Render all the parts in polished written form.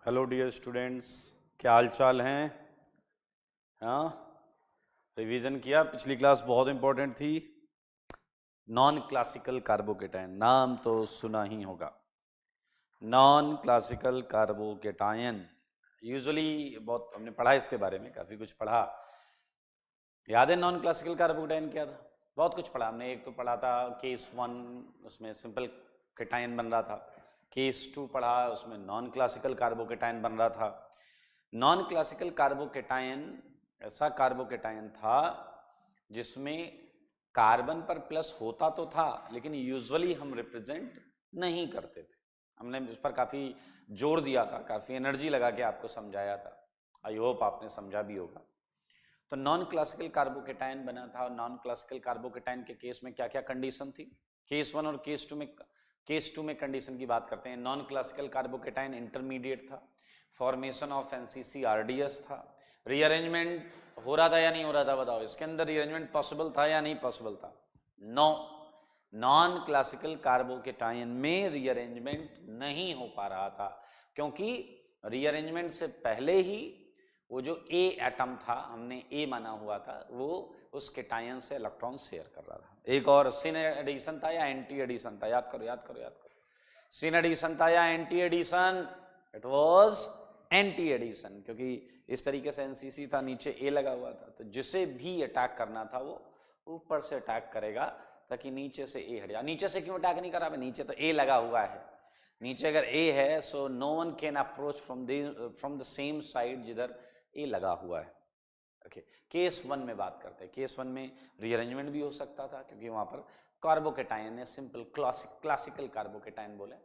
Hello dear students, क्या हाल चाल हैं? हाँ, रिवीजन किया? पिछली क्लास बहुत इंपॉर्टेंट थी। नॉन क्लासिकल कार्बोकेटायन, नाम तो सुना ही होगा। नॉन क्लासिकल कार्बोकेटायन यूजुअली बहुत हमने पढ़ा इसके बारे में, काफ़ी कुछ पढ़ा। याद है नॉन क्लासिकल कार्बोकेटायन क्या था? बहुत कुछ पढ़ा हमने। एक तो पढ़ा था केस 1, उसमें सिंपल केटायन बन रहा था। केस 2 पढ़ा, उसमें नॉन क्लासिकल कार्बोकेटायन बन रहा था। नॉन क्लासिकल कार्बोकेटायन ऐसा कार्बोकेटायन था जिसमें कार्बन पर प्लस होता तो था, लेकिन यूजुअली हम रिप्रेजेंट नहीं करते थे। हमने उस पर काफ़ी जोर दिया था, काफ़ी एनर्जी लगा के आपको समझाया था। आई होप आपने समझा भी होगा। तो नॉन क्लासिकल कार्बोकेटायन बना था। और नॉन क्लासिकल कार्बोकेटायन के केस में क्या क्या कंडीशन थी? केस 1 और केस 2 में कंडीशन की बात करते हैं। नॉन क्लासिकल कार्बोकेटायन इंटरमीडिएट था, फॉर्मेशन ऑफ NCC-RDS था। रीअरेंजमेंट हो रहा था या नहीं हो रहा था? बताओ, इसके अंदर रीअरेंजमेंट पॉसिबल था या नहीं पॉसिबल था? नो, नॉन क्लासिकल कार्बोकेटायन में रीअरेंजमेंट नहीं हो पा रहा था, क्योंकि रीअरेंजमेंट से पहले ही वो जो ए एटम था, हमने ए माना हुआ था, वो उस केटायन से इलेक्ट्रॉन शेयर कर रहा था। एक और सिन एडिशन था या एंटी एडिशन था? याद करो याद करो याद करो। सिन एडिशन था या anti addition? It was anti addition, क्योंकि इस तरीके से एनसीसी था, नीचे ए लगा हुआ था। तो जिसे भी अटैक करना था वो ऊपर से अटैक करेगा, ताकि नीचे से ए हट जाए। नीचे से क्यों अटैक नहीं कर रहा? नीचे तो ए लगा हुआ है। नीचे अगर ए है, so no one can approach from the same side जिधर ए लगा हुआ है। ओके, केस 1 में बात करते हैं। केस 1 में रीअरेंजमेंट भी हो सकता था, क्योंकि वहां पर कार्बोकेटायन है, सिंपल क्लासिकल कार्बोकेटायन बोले।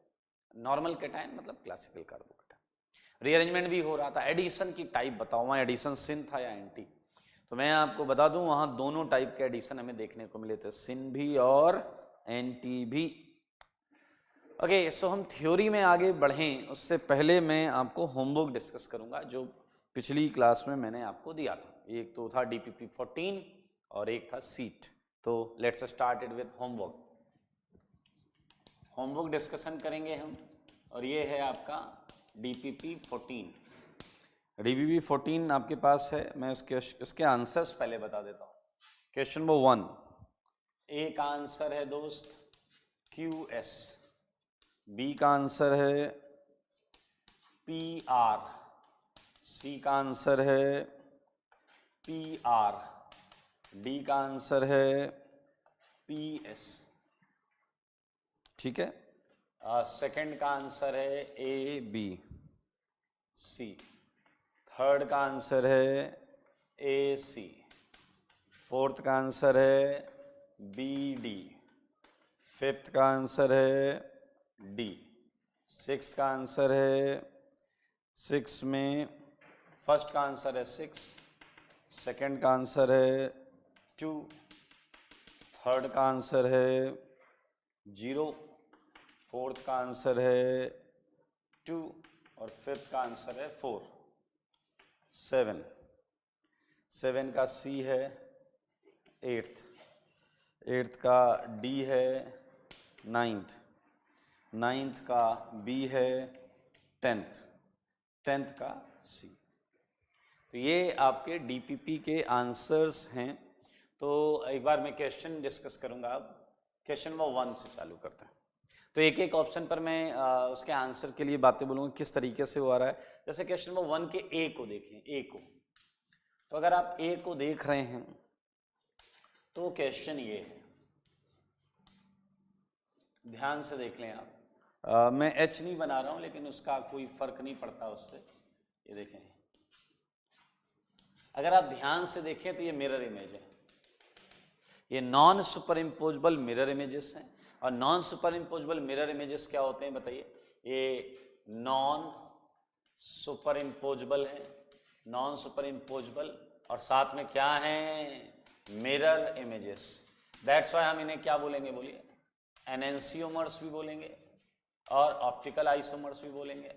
नॉर्मल केटायन मतलब क्लासिकल कार्बोकेटायन। रीअरेंजमेंट भी हो रहा था। एडिशन की टाइप बताओ, वहां एडिशन सिन था या एंटी? तो मैं आपको बता दूं, वहां दोनों टाइप के एडिशन हमें देखने को मिले थे, सिन भी और एंटी भी। ओके, सो हम थ्योरी में आगे बढ़ें उससे पहले मैं आपको होमवर्क डिस्कस करूंगा, जो पिछली क्लास में मैंने आपको दिया था। एक तो था DPP 14 और एक था सीट। तो let's start it with homework. Homework discussion करेंगे हम, और ये है आपका DPP 14। DPP 14 आपके पास है। मैं इसके आंसर्स पहले बता देता हूँ। क्वेश्चन नंबर 1, ए का आंसर है दोस्त QS, बी का आंसर है PR, सी का आंसर है PR, डी का आंसर है PS। ठीक है। सेकंड का आंसर है AB, C। थर्ड का आंसर है AC। फोर्थ का आंसर है BD। फिफ्थ का आंसर है D। सिक्स का आंसर है 6 में, फर्स्ट का आंसर है 6, सेकंड का आंसर है 2, थर्ड का आंसर है 0, फोर्थ का आंसर है 2 और फिफ्थ का आंसर है 4। 7, 7 का C है 8th, 8th का D है 9th, 9th का B है 10th, 10th का C। तो ये आपके DPP के आंसर्स हैं। तो एक बार मैं क्वेश्चन डिस्कस करूंगा। अब क्वेश्चन नंबर 1 से चालू करते हैं। तो एक एक ऑप्शन पर मैं उसके आंसर के लिए बातें बोलूँगा, किस तरीके से वो आ रहा है। जैसे क्वेश्चन नंबर 1 के ए को देखें, ए को। तो अगर आप ए को देख रहे हैं तो क्वेश्चन ये है, ध्यान से देख लें आप। मैं H नहीं बना रहा हूं, लेकिन उसका कोई फर्क नहीं पड़ता उससे। ये देखें, अगर आप ध्यान से देखें तो ये मिरर इमेज है। ये non super imposable mirror images हैं। और non super imposable mirror images क्या होते हैं बताइए? ये नॉन सुपर इम्पोजेबल है, नॉन सुपर इम्पोजेबल, और साथ में क्या है? Mirror images. दैट्स व्हाई हम इन्हें क्या बोलेंगे? बोलिए, एनेंसियोमर्स भी बोलेंगे और ऑप्टिकल आइसोमर्स भी बोलेंगे।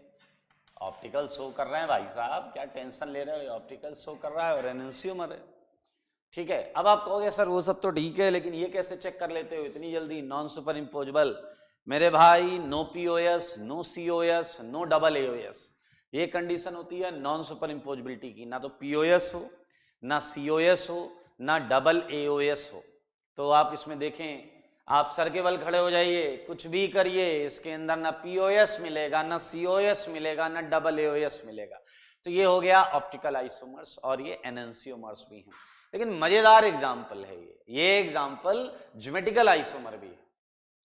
ऑप्टिकल शो कर रहे हैं भाई साहब, क्या टेंशन ले रहे हो? ऑप्टिकल शो कर रहा है और एनेंसियोमर है। ठीक है। अब आप कहोगे सर वो सब तो ठीक है, लेकिन ये कैसे चेक कर लेते हो इतनी जल्दी? नॉन सुपर इम्पोजेबल मेरे भाई, no POS, no COS, no AA OS। ये कंडीशन होती है नॉन सुपर इंपोजिबिलिटी की, ना तो पीओएस हो, ना सीओएस हो, ना डबल एओएस हो। तो आप इसमें देखें, आप सर के बल खड़े हो जाइए, कुछ भी करिए, इसके अंदर ना पीओएस मिलेगा, ना सीओएस मिलेगा, ना डबल एओएस मिलेगा। तो ये हो गया ऑप्टिकल आइसोमर्स, और ये एनेंसियोमर्स भी हैं। लेकिन मजेदार एग्जाम्पल है ये एग्जाम्पल ज्योमेट्रिकल आइसोमर भी है।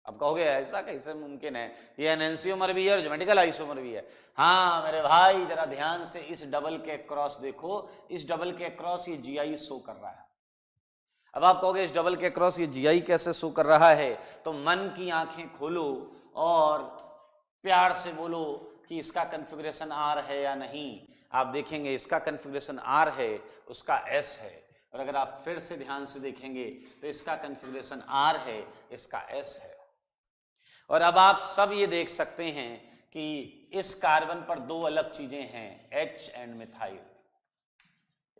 अब कहोगे ऐसा कैसे मुमकिन है, ये एनेंसियोमर भी है और ज्योमेट्रिकल आइसोमर भी है। हाँ मेरे भाई, जरा ध्यान से इस डबल के क्रॉस देखो, इस डबल के क्रॉस ये जीआई शो कर रहा है। अब आप कहोगे इस डबल के क्रॉस ये जीआई कैसे शो कर रहा है, तो मन की आंखें खोलो और प्यार से बोलो कि इसका कन्फिगरेशन आर है या नहीं। आप देखेंगे इसका कन्फिगरेशन आर है, उसका एस है। और अगर आप फिर से ध्यान से देखेंगे तो इसका कन्फिगरेशन आर है, इसका एस है। और अब आप सब ये देख सकते हैं कि इस कार्बन पर दो अलग चीजें हैं, H एंड मिथाइल।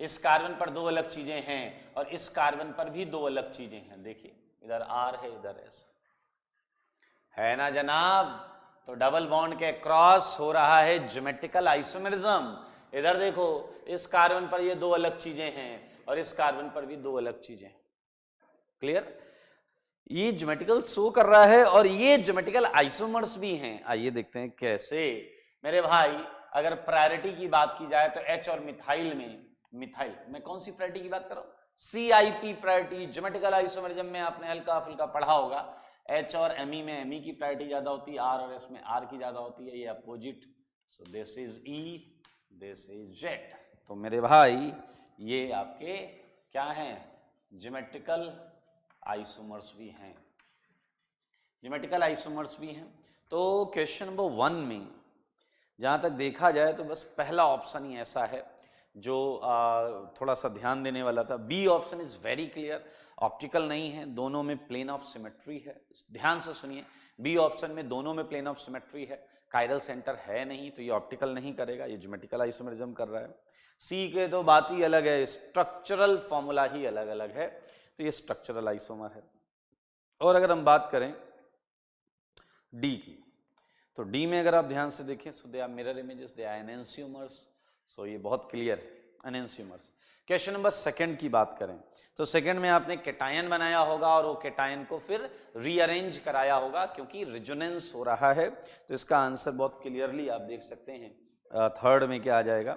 इस कार्बन पर दो अलग चीजें हैं और इस कार्बन पर भी दो अलग चीजें हैं। देखिए इधर R है, इधर S है ना जनाब। तो डबल बॉन्ड के क्रॉस हो रहा है ज्योमेट्रिकल आइसोमेरिज्म। इधर देखो, इस कार्बन पर ये दो अलग चीजें हैं और इस कार्बन पर भी दो अलग चीजें। क्लियर? ये ज्योमेट्रिकल शो कर रहा है और ये ज्योमेट्रिकल आइसोमर्स भी हैं। आइए देखते हैं कैसे। मेरे भाई, अगर प्रायोरिटी की बात की जाए तो H और मिथाइल में कौन सी प्रायोरिटी की बात कर रहा हूं? CIP priority. ज्योमेट्रिकल आइसोमरिज्म में आपने हल्का फुल्का पढ़ा होगा, H और Me में Me की प्रायोरिटी ज्यादा होती है, R और S में R की ज्यादा होती है, ये opposite. So this is E, this is Z। तो मेरे भाई ये आपके क्या हैं? ज्योमेट्रिकल आइसोमर्स भी हैं, ज्योमेट्रिकल आइसोमर्स भी हैं। तो क्वेश्चन नंबर 1 में जहां तक देखा जाए तो बस पहला ऑप्शन ही ऐसा है जो थोड़ा सा ध्यान देने वाला था। B option is very clear, optical नहीं है, दोनों में प्लेन ऑफ सिमेट्री है। ध्यान से सुनिए, बी ऑप्शन में दोनों में प्लेन ऑफ सिमेट्री है, कायरल सेंटर है नहीं, तो ये ऑप्टिकल नहीं करेगा, ये ज्योमेट्रिकल आइसोमरिज्म कर रहा है। सी के तो बात ही अलग है, स्ट्रक्चरल फॉर्मूला ही अलग अलग है, तो ये स्ट्रक्चरल आइसोमर है। और अगर हम बात करें डी की, तो डी में अगर आप ध्यान से देखें, so they are mirror images, they are enantiomers. So ये बहुत क्लियर है, एनेंसियोमर्स। क्वेश्चन नंबर 2 की बात करें तो सेकंड में आपने केटायन बनाया होगा और वो केटायन को फिर रीअरेंज कराया होगा क्योंकि रिजोनेंस हो रहा है। तो इसका आंसर बहुत क्लियरली आप देख सकते हैं। थर्ड में क्या आ जाएगा?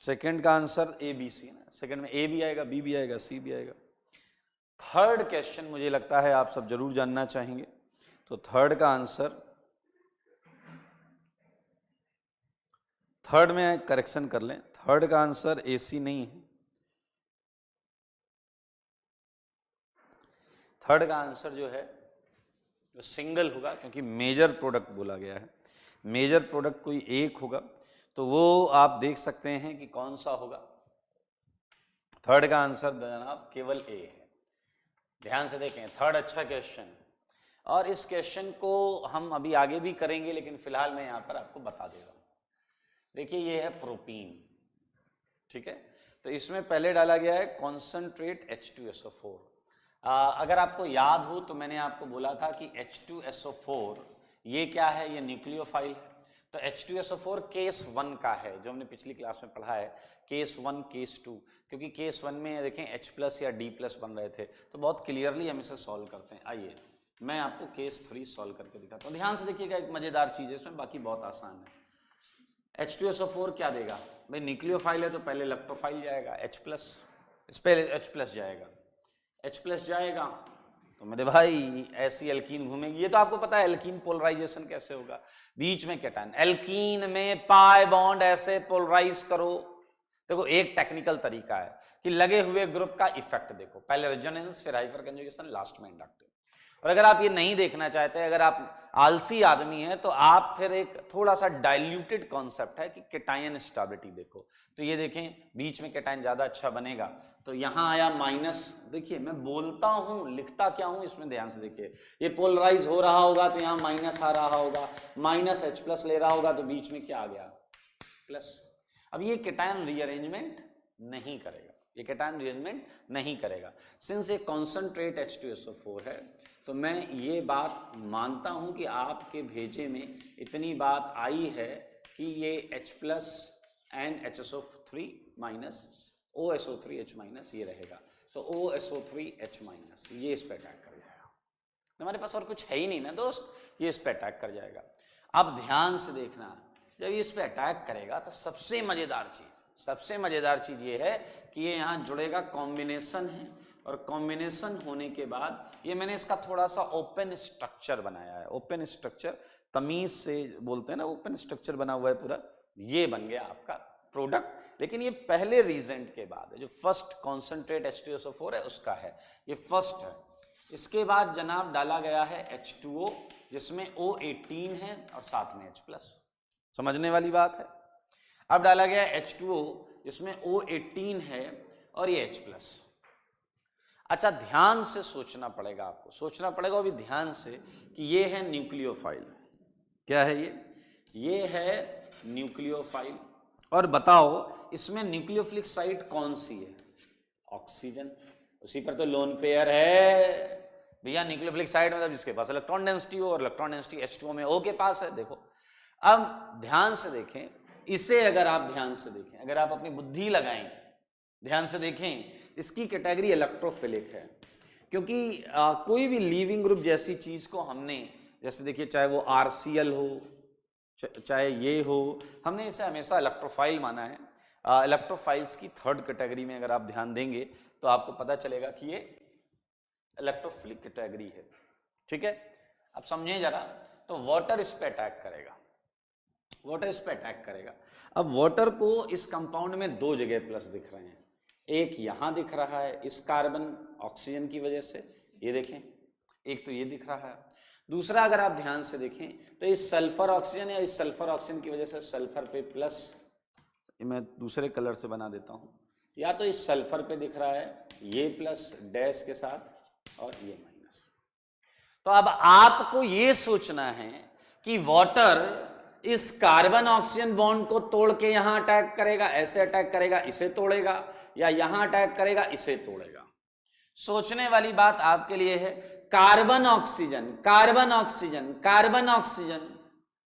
सेकंड का आंसर ए बी सी ना, सेकंड में ए भी आएगा, बी भी आएगा, सी भी आएगा। थर्ड क्वेश्चन मुझे लगता है आप सब जरूर जानना चाहेंगे, तो थर्ड का आंसर, थर्ड में करेक्शन कर लें, थर्ड का आंसर ए सी नहीं है, थर्ड का आंसर जो है जो सिंगल होगा, क्योंकि मेजर प्रोडक्ट बोला गया है, मेजर प्रोडक्ट कोई एक होगा, तो वो आप देख सकते हैं कि कौन सा होगा। थर्ड का आंसर जनाब केवल ए है। ध्यान से देखें, थर्ड अच्छा क्वेश्चन, और इस क्वेश्चन को हम अभी आगे भी करेंगे, लेकिन फिलहाल मैं यहां पर आपको बता दे रहा हूं। देखिए ये है प्रोपीन, ठीक है, तो इसमें पहले डाला गया है कॉन्सेंट्रेट H2SO4। अगर आपको याद हो तो मैंने आपको बोला था कि H2SO4 ये क्या है? ये न्यूक्लियोफाइल है। तो H2SO4 केस 1 का है, जो हमने पिछली क्लास में पढ़ा है, केस 1 केस 2, क्योंकि केस 1 में देखें H+ या D+ बन रहे थे, तो बहुत क्लियरली हम इसे सॉल्व करते हैं। आइए मैं आपको केस 3 सॉल्व करके दिखाता हूँ। ध्यान से देखिएगा, एक मजेदार चीज है इसमें, बाकी बहुत आसान है। H2SO4 क्या देगा भाई? न्यूक्लियोफाइल है तो पहले इलेक्ट्रोफाइल जाएगा, H+, इस पे H+ जाएगा, H+ जाएगा, तो मेरे भाई ऐसी एल्कीन घूमेगी। ये तो आपको पता है एल्कीन पोलराइजेशन कैसे होगा, बीच में कैटायन, एल्कीन में पाई बॉन्ड ऐसे पोलराइज करो। देखो एक टेक्निकल तरीका है कि लगे हुए ग्रुप का इफेक्ट देखो, पहले रेजोनेंस, फिर हाइपर कंजुगेशन, लास्ट में इंडक्टिव। और अगर आप ये नहीं देखना चाहते, अगर आप आलसी आदमी हैं, तो आप फिर एक थोड़ा सा डाइल्यूटेड कॉन्सेप्ट है कि केटायन स्टेबिलिटी देखो। तो ये देखें बीच में केटायन ज्यादा अच्छा बनेगा, तो यहां आया माइनस। देखिए मैं बोलता हूं, लिखता क्या हूं इसमें ध्यान से देखिए, ये पोलराइज हो रहा होगा तो यहां माइनस आ रहा होगा, माइनस H+ ले रहा होगा तो बीच में क्या आ गया? प्लस। अब ये केटायन रीअरेंजमेंट नहीं करेगा, ये केटायन रीअरेंजमेंट नहीं करेगा। सिंस ये कॉन्सेंट्रेट H2SO4 है, तो मैं ये बात मानता हूं कि आपके भेजे में इतनी बात आई है कि ये H plus and HSO3 minus OSO3H minus ये रहेगा, तो OSO3H माइनस ये इस पे अटैक कर जाएगा। हमारे पास और कुछ है ही नहीं ना दोस्त, ये इस पे अटैक कर जाएगा। अब ध्यान से देखना, जब ये इस पे अटैक करेगा तो सबसे मजेदार चीज ये है कि ये यहाँ जुड़ेगा, कॉम्बिनेशन है, और कॉम्बिनेशन होने के बाद ये मैंने इसका थोड़ा सा ओपन स्ट्रक्चर बनाया है। ओपन स्ट्रक्चर तमीज से बोलते हैं ना, ओपन स्ट्रक्चर बना हुआ है पूरा, ये बन गया आपका प्रोडक्ट। लेकिन ये पहले रीजेंट के बाद है, जो फर्स्ट कॉन्सेंट्रेट H2SO4 है उसका है, ये फर्स्ट है। इसके बाद जनाब डाला गया है H2O जिसमें O18 है और साथ में H प्लस, समझने वाली बात है। अब डाला गया H2O जिसमें O18 है और ये H प्लस। अच्छा, ध्यान से सोचना पड़ेगा, आपको सोचना पड़ेगा अभी ध्यान से कि ये है न्यूक्लियोफाइल। क्या है ये है न्यूक्लियोफाइल। और बताओ इसमें न्यूक्लियोफिलिक साइट कौन सी है? ऑक्सीजन, उसी पर तो लोन पेयर है भैया। न्यूक्लियोफिलिक साइट मतलब जिसके पास इलेक्ट्रॉन डेंसिटी हो, और इलेक्ट्रॉन डेंसिटी H2O में O के पास है। देखो अब ध्यान से देखें इसे, अगर आप ध्यान से देखें, अगर आप अपनी बुद्धि लगाएं, ध्यान से देखें, इसकी कैटेगरी इलेक्ट्रोफिलिक है। क्योंकि कोई भी लीविंग ग्रुप जैसी चीज को हमने, जैसे देखिए चाहे वो RCl हो चाहे ये हो, हमने इसे हमेशा इलेक्ट्रोफाइल माना है। इलेक्ट्रोफाइल्स की थर्ड कैटेगरी में अगर आप ध्यान देंगे तो आपको पता चलेगा कि ये इलेक्ट्रोफिलिक कैटेगरी है। ठीक है, अब समझें जरा। तो वाटर इस पे अटैक करेगा, वाटर इस पे अटैक करेगा। अब वाटर को इस कंपाउंड में दो जगह प्लस दिख रहे हैं, एक यहां दिख रहा है इस कार्बन ऑक्सीजन की वजह से, ये देखें, एक तो ये दिख रहा है। दूसरा अगर आप ध्यान से देखें तो इस सल्फर ऑक्सीजन या इस सल्फर ऑक्सीजन की वजह से सल्फर पे प्लस, मैं दूसरे कलर से बना देता हूं, या तो इस सल्फर पे दिख रहा है ये प्लस डैश के साथ और ये माइनस। तो अब आपको ये सोचना है कि वाटर इस कार्बन ऑक्सीजन बॉन्ड को तोड़ के यहां अटैक करेगा, ऐसे अटैक करेगा, इसे तोड़ेगा, या यहां अटैक करेगा, इसे तोड़ेगा। सोचने वाली बात आपके लिए है, carbon oxygen carbon oxygen carbon oxygen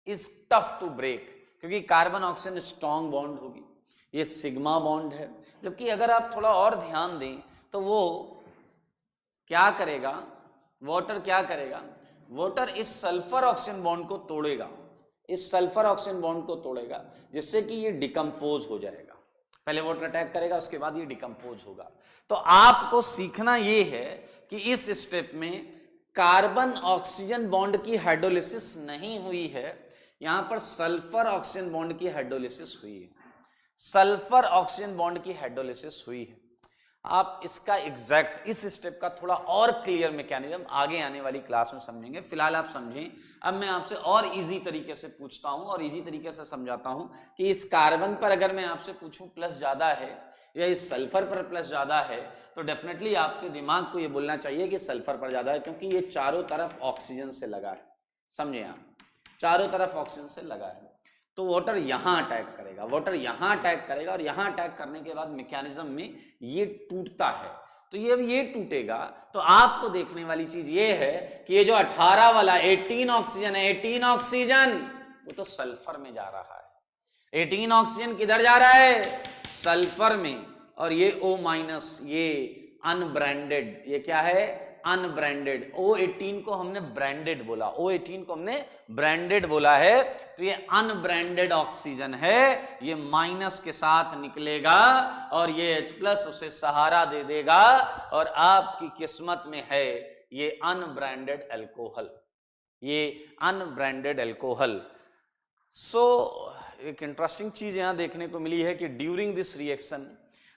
is tough to break, क्योंकि कार्बन ऑक्सीजन स्ट्रॉन्ग बॉन्ड होगी, ये सिग्मा बॉन्ड है। जबकि अगर आप थोड़ा और ध्यान दें तो वो क्या करेगा, वाटर क्या करेगा, वाटर इस सल्फर ऑक्सीजन बॉन्ड को तोड़ेगा, इस सल्फर ऑक्सीजन बॉन्ड को तोड़ेगा, जिससे कि ये डिकम्पोज हो जाएगा। पहले वाटर अटैक करेगा, उसके बाद ये डिकम्पोज होगा। तो आपको सीखना ये है कि इस स्टेप में कार्बन ऑक्सीजन बॉन्ड की हाइड्रोलिसिस नहीं हुई है, यहां पर सल्फर ऑक्सीजन बॉन्ड की हाइड्रोलिसिस हुई है, सल्फर ऑक्सीजन बॉन्ड की हाइड्रोलिसिस हुई है। आप इसका एग्जैक्ट इस स्टेप का थोड़ा और क्लियर मैकेनिज्म आगे आने वाली क्लास में समझेंगे। फिलहाल आप समझें, अब मैं आपसे और इजी तरीके से पूछता हूं और इजी तरीके से समझाता हूं कि इस कार्बन पर अगर मैं आपसे पूछूं प्लस ज्यादा है या इस सल्फर पर प्लस ज्यादा है, तो डेफिनेटली आपके दिमाग को यह बोलना चाहिए कि सल्फर पर ज्यादा है, क्योंकि ये चारों तरफ ऑक्सीजन से लगा है। समझे आप, चारों तरफ ऑक्सीजन से लगा है। तो वाटर यहां अटैक करेगा, वाटर यहां अटैक करेगा, और यहां अटैक करने के बाद मैकेनिज्म में ये टूटता है। तो ये टूटेगा, तो आपको देखने वाली चीज ये है कि ये जो 18 वाला 18 ऑक्सीजन है, 18 ऑक्सीजन वो तो सल्फर में जा रहा है। 18 ऑक्सीजन किधर जा रहा है? सल्फर में। और ये O-, ये अनब्रांडेड, ये क्या है? अनब्रांडेड। O18 को हमने ब्रांडेड बोला, O18 को हमने ब्रांडेड बोला है, तो ये अनब्रांडेड ऑक्सीजन है, ये माइनस के साथ निकलेगा और ये H+ उसे सहारा दे देगा, और आपकी किस्मत में है ये अनब्रांडेड अल्कोहल, ये अनब्रांडेड अल्कोहल। सो एक इंटरेस्टिंग चीज यहां देखने को मिली है कि ड्यूरिंग दिस रिएक्शन,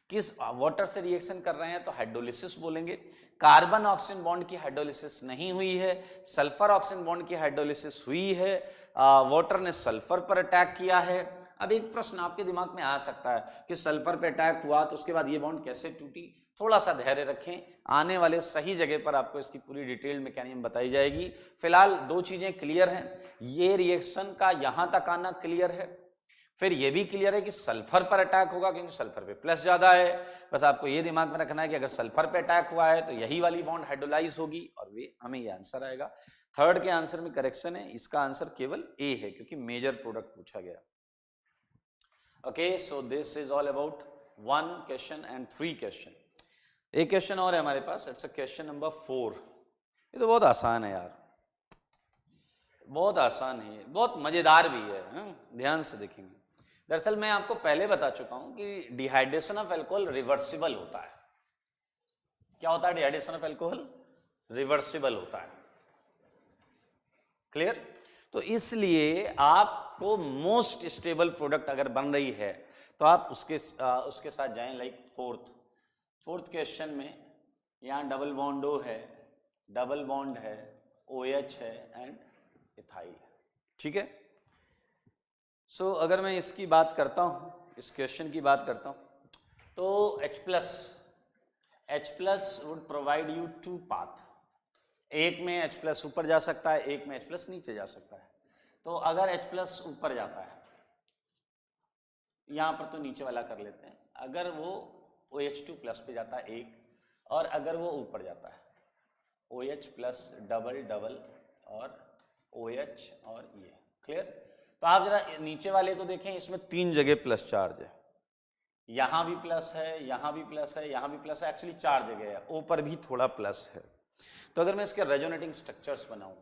किस वाटर से रिएक्शन कर रहे हैं तो हाइड्रोलिसिस बोलेंगे। कार्बन ऑक्सीजन बॉन्ड की हाइड्रोलिसिस नहीं हुई है, सल्फर ऑक्सीजन बॉन्ड की हाइड्रोलिसिस हुई है। वाटर ने सल्फर पर अटैक किया है। अब एक प्रश्न आपके दिमाग में आ सकता है कि सल्फर पर अटैक हुआ तो उसके बाद ये बॉन्ड कैसे टूटी? थोड़ा सा धैर्य रखें, आने वाले सही जगह पर आपको इसकी पूरी डिटेल मैकेनिज्म बताई जाएगी। फिलहाल दो चीजें क्लियर हैं, ये रिएक्शन का यहां तक आना क्लियर है, फिर ये भी क्लियर है कि सल्फर पर अटैक होगा क्योंकि सल्फर पे प्लस ज्यादा है। बस आपको ये दिमाग में रखना है कि अगर सल्फर पे अटैक हुआ है तो यही वाली बॉन्ड हाइड्रोलाइज होगी, और वे हमें ये आंसर आएगा। थर्ड के आंसर में करेक्शन है, इसका आंसर केवल ए है क्योंकि मेजर प्रोडक्ट पूछा गया। Okay, so this is all about 1 question and 3 question. एक क्वेश्चन और है हमारे पास, इट्स अ क्वेश्चन नंबर 4। ये तो बहुत आसान है यार, बहुत आसान है, बहुत मजेदार भी है, ध्यान से देखेंगे। दरअसल मैं आपको पहले बता चुका हूं कि डिहाइड्रेशन ऑफ अल्कोहल रिवर्सिबल होता है। क्या होता है डिहाइड्रेशन ऑफ अल्कोहल? रिवर्सिबल होता है। क्लियर? तो इसलिए आपको मोस्ट स्टेबल प्रोडक्ट अगर बन रही है तो आप उसके साथ जाएं। लाइक फोर्थ क्वेश्चन में यहाँ डबल बॉन्ड O है, डबल बॉन्ड है, OH है एंड इथाइल। ठीक है, सो अगर मैं इसकी बात करता हूं, इस क्वेश्चन की बात करता हूं, तो H plus would provide you 2 path. एक में H प्लस ऊपर जा सकता है, एक में H प्लस नीचे जा सकता है। तो अगर H प्लस ऊपर जाता है, यहां पर तो नीचे वाला कर लेते हैं, अगर वो OH2 प्लस पे जाता है एक, और अगर वो ऊपर जाता है OH प्लस डबल डबल और OH और ये। क्लियर? तो आप जरा नीचे वाले को देखें, इसमें 3 जगह प्लस चार्ज है, यहां भी प्लस है, यहां भी प्लस है, यहां भी प्लस है, एक्चुअली 4 जगह है, O पर भी थोड़ा प्लस है। तो अगर मैं इसके रेजोनेटिंग स्ट्रक्चर्स बनाऊं,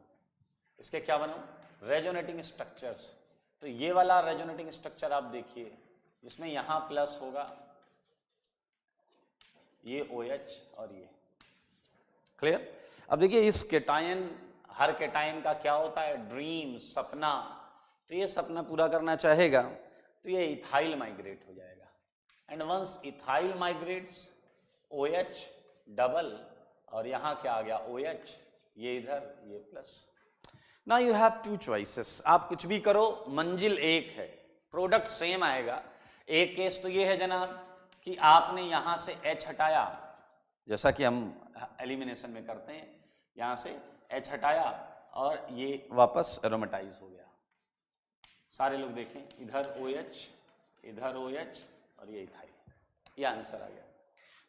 इसके क्या बनाऊं? Resonating structures. तो ये वाला रेजोनेटिंग स्ट्रक्चर आप देखिए, जिसमें यहां प्लस होगा, ये OH और ये। क्लियर? अब देखिए इस केटायन, हर केटायन का क्या होता है? ड्रीम, सपना। तो ये सपना पूरा करना चाहेगा तो ये इथाइल माइग्रेट हो जाएगा, and once ethyl migrates, OH double और यहां क्या आ गया? OH, ये इधर, ये प्लस। नाउ यू हैव 2 चॉइसेस, आप कुछ भी करो, मंजिल एक है, प्रोडक्ट सेम आएगा। एक केस तो ये है जनाब कि आपने यहां से H हटाया, जैसा कि हम एलिमिनेशन में करते हैं, यहां से H हटाया और ये वापस एरोमेटाइज हो गया। सारे लोग देखें, इधर OH, इधर OH और ये इथाइल, ये आंसर आ गया।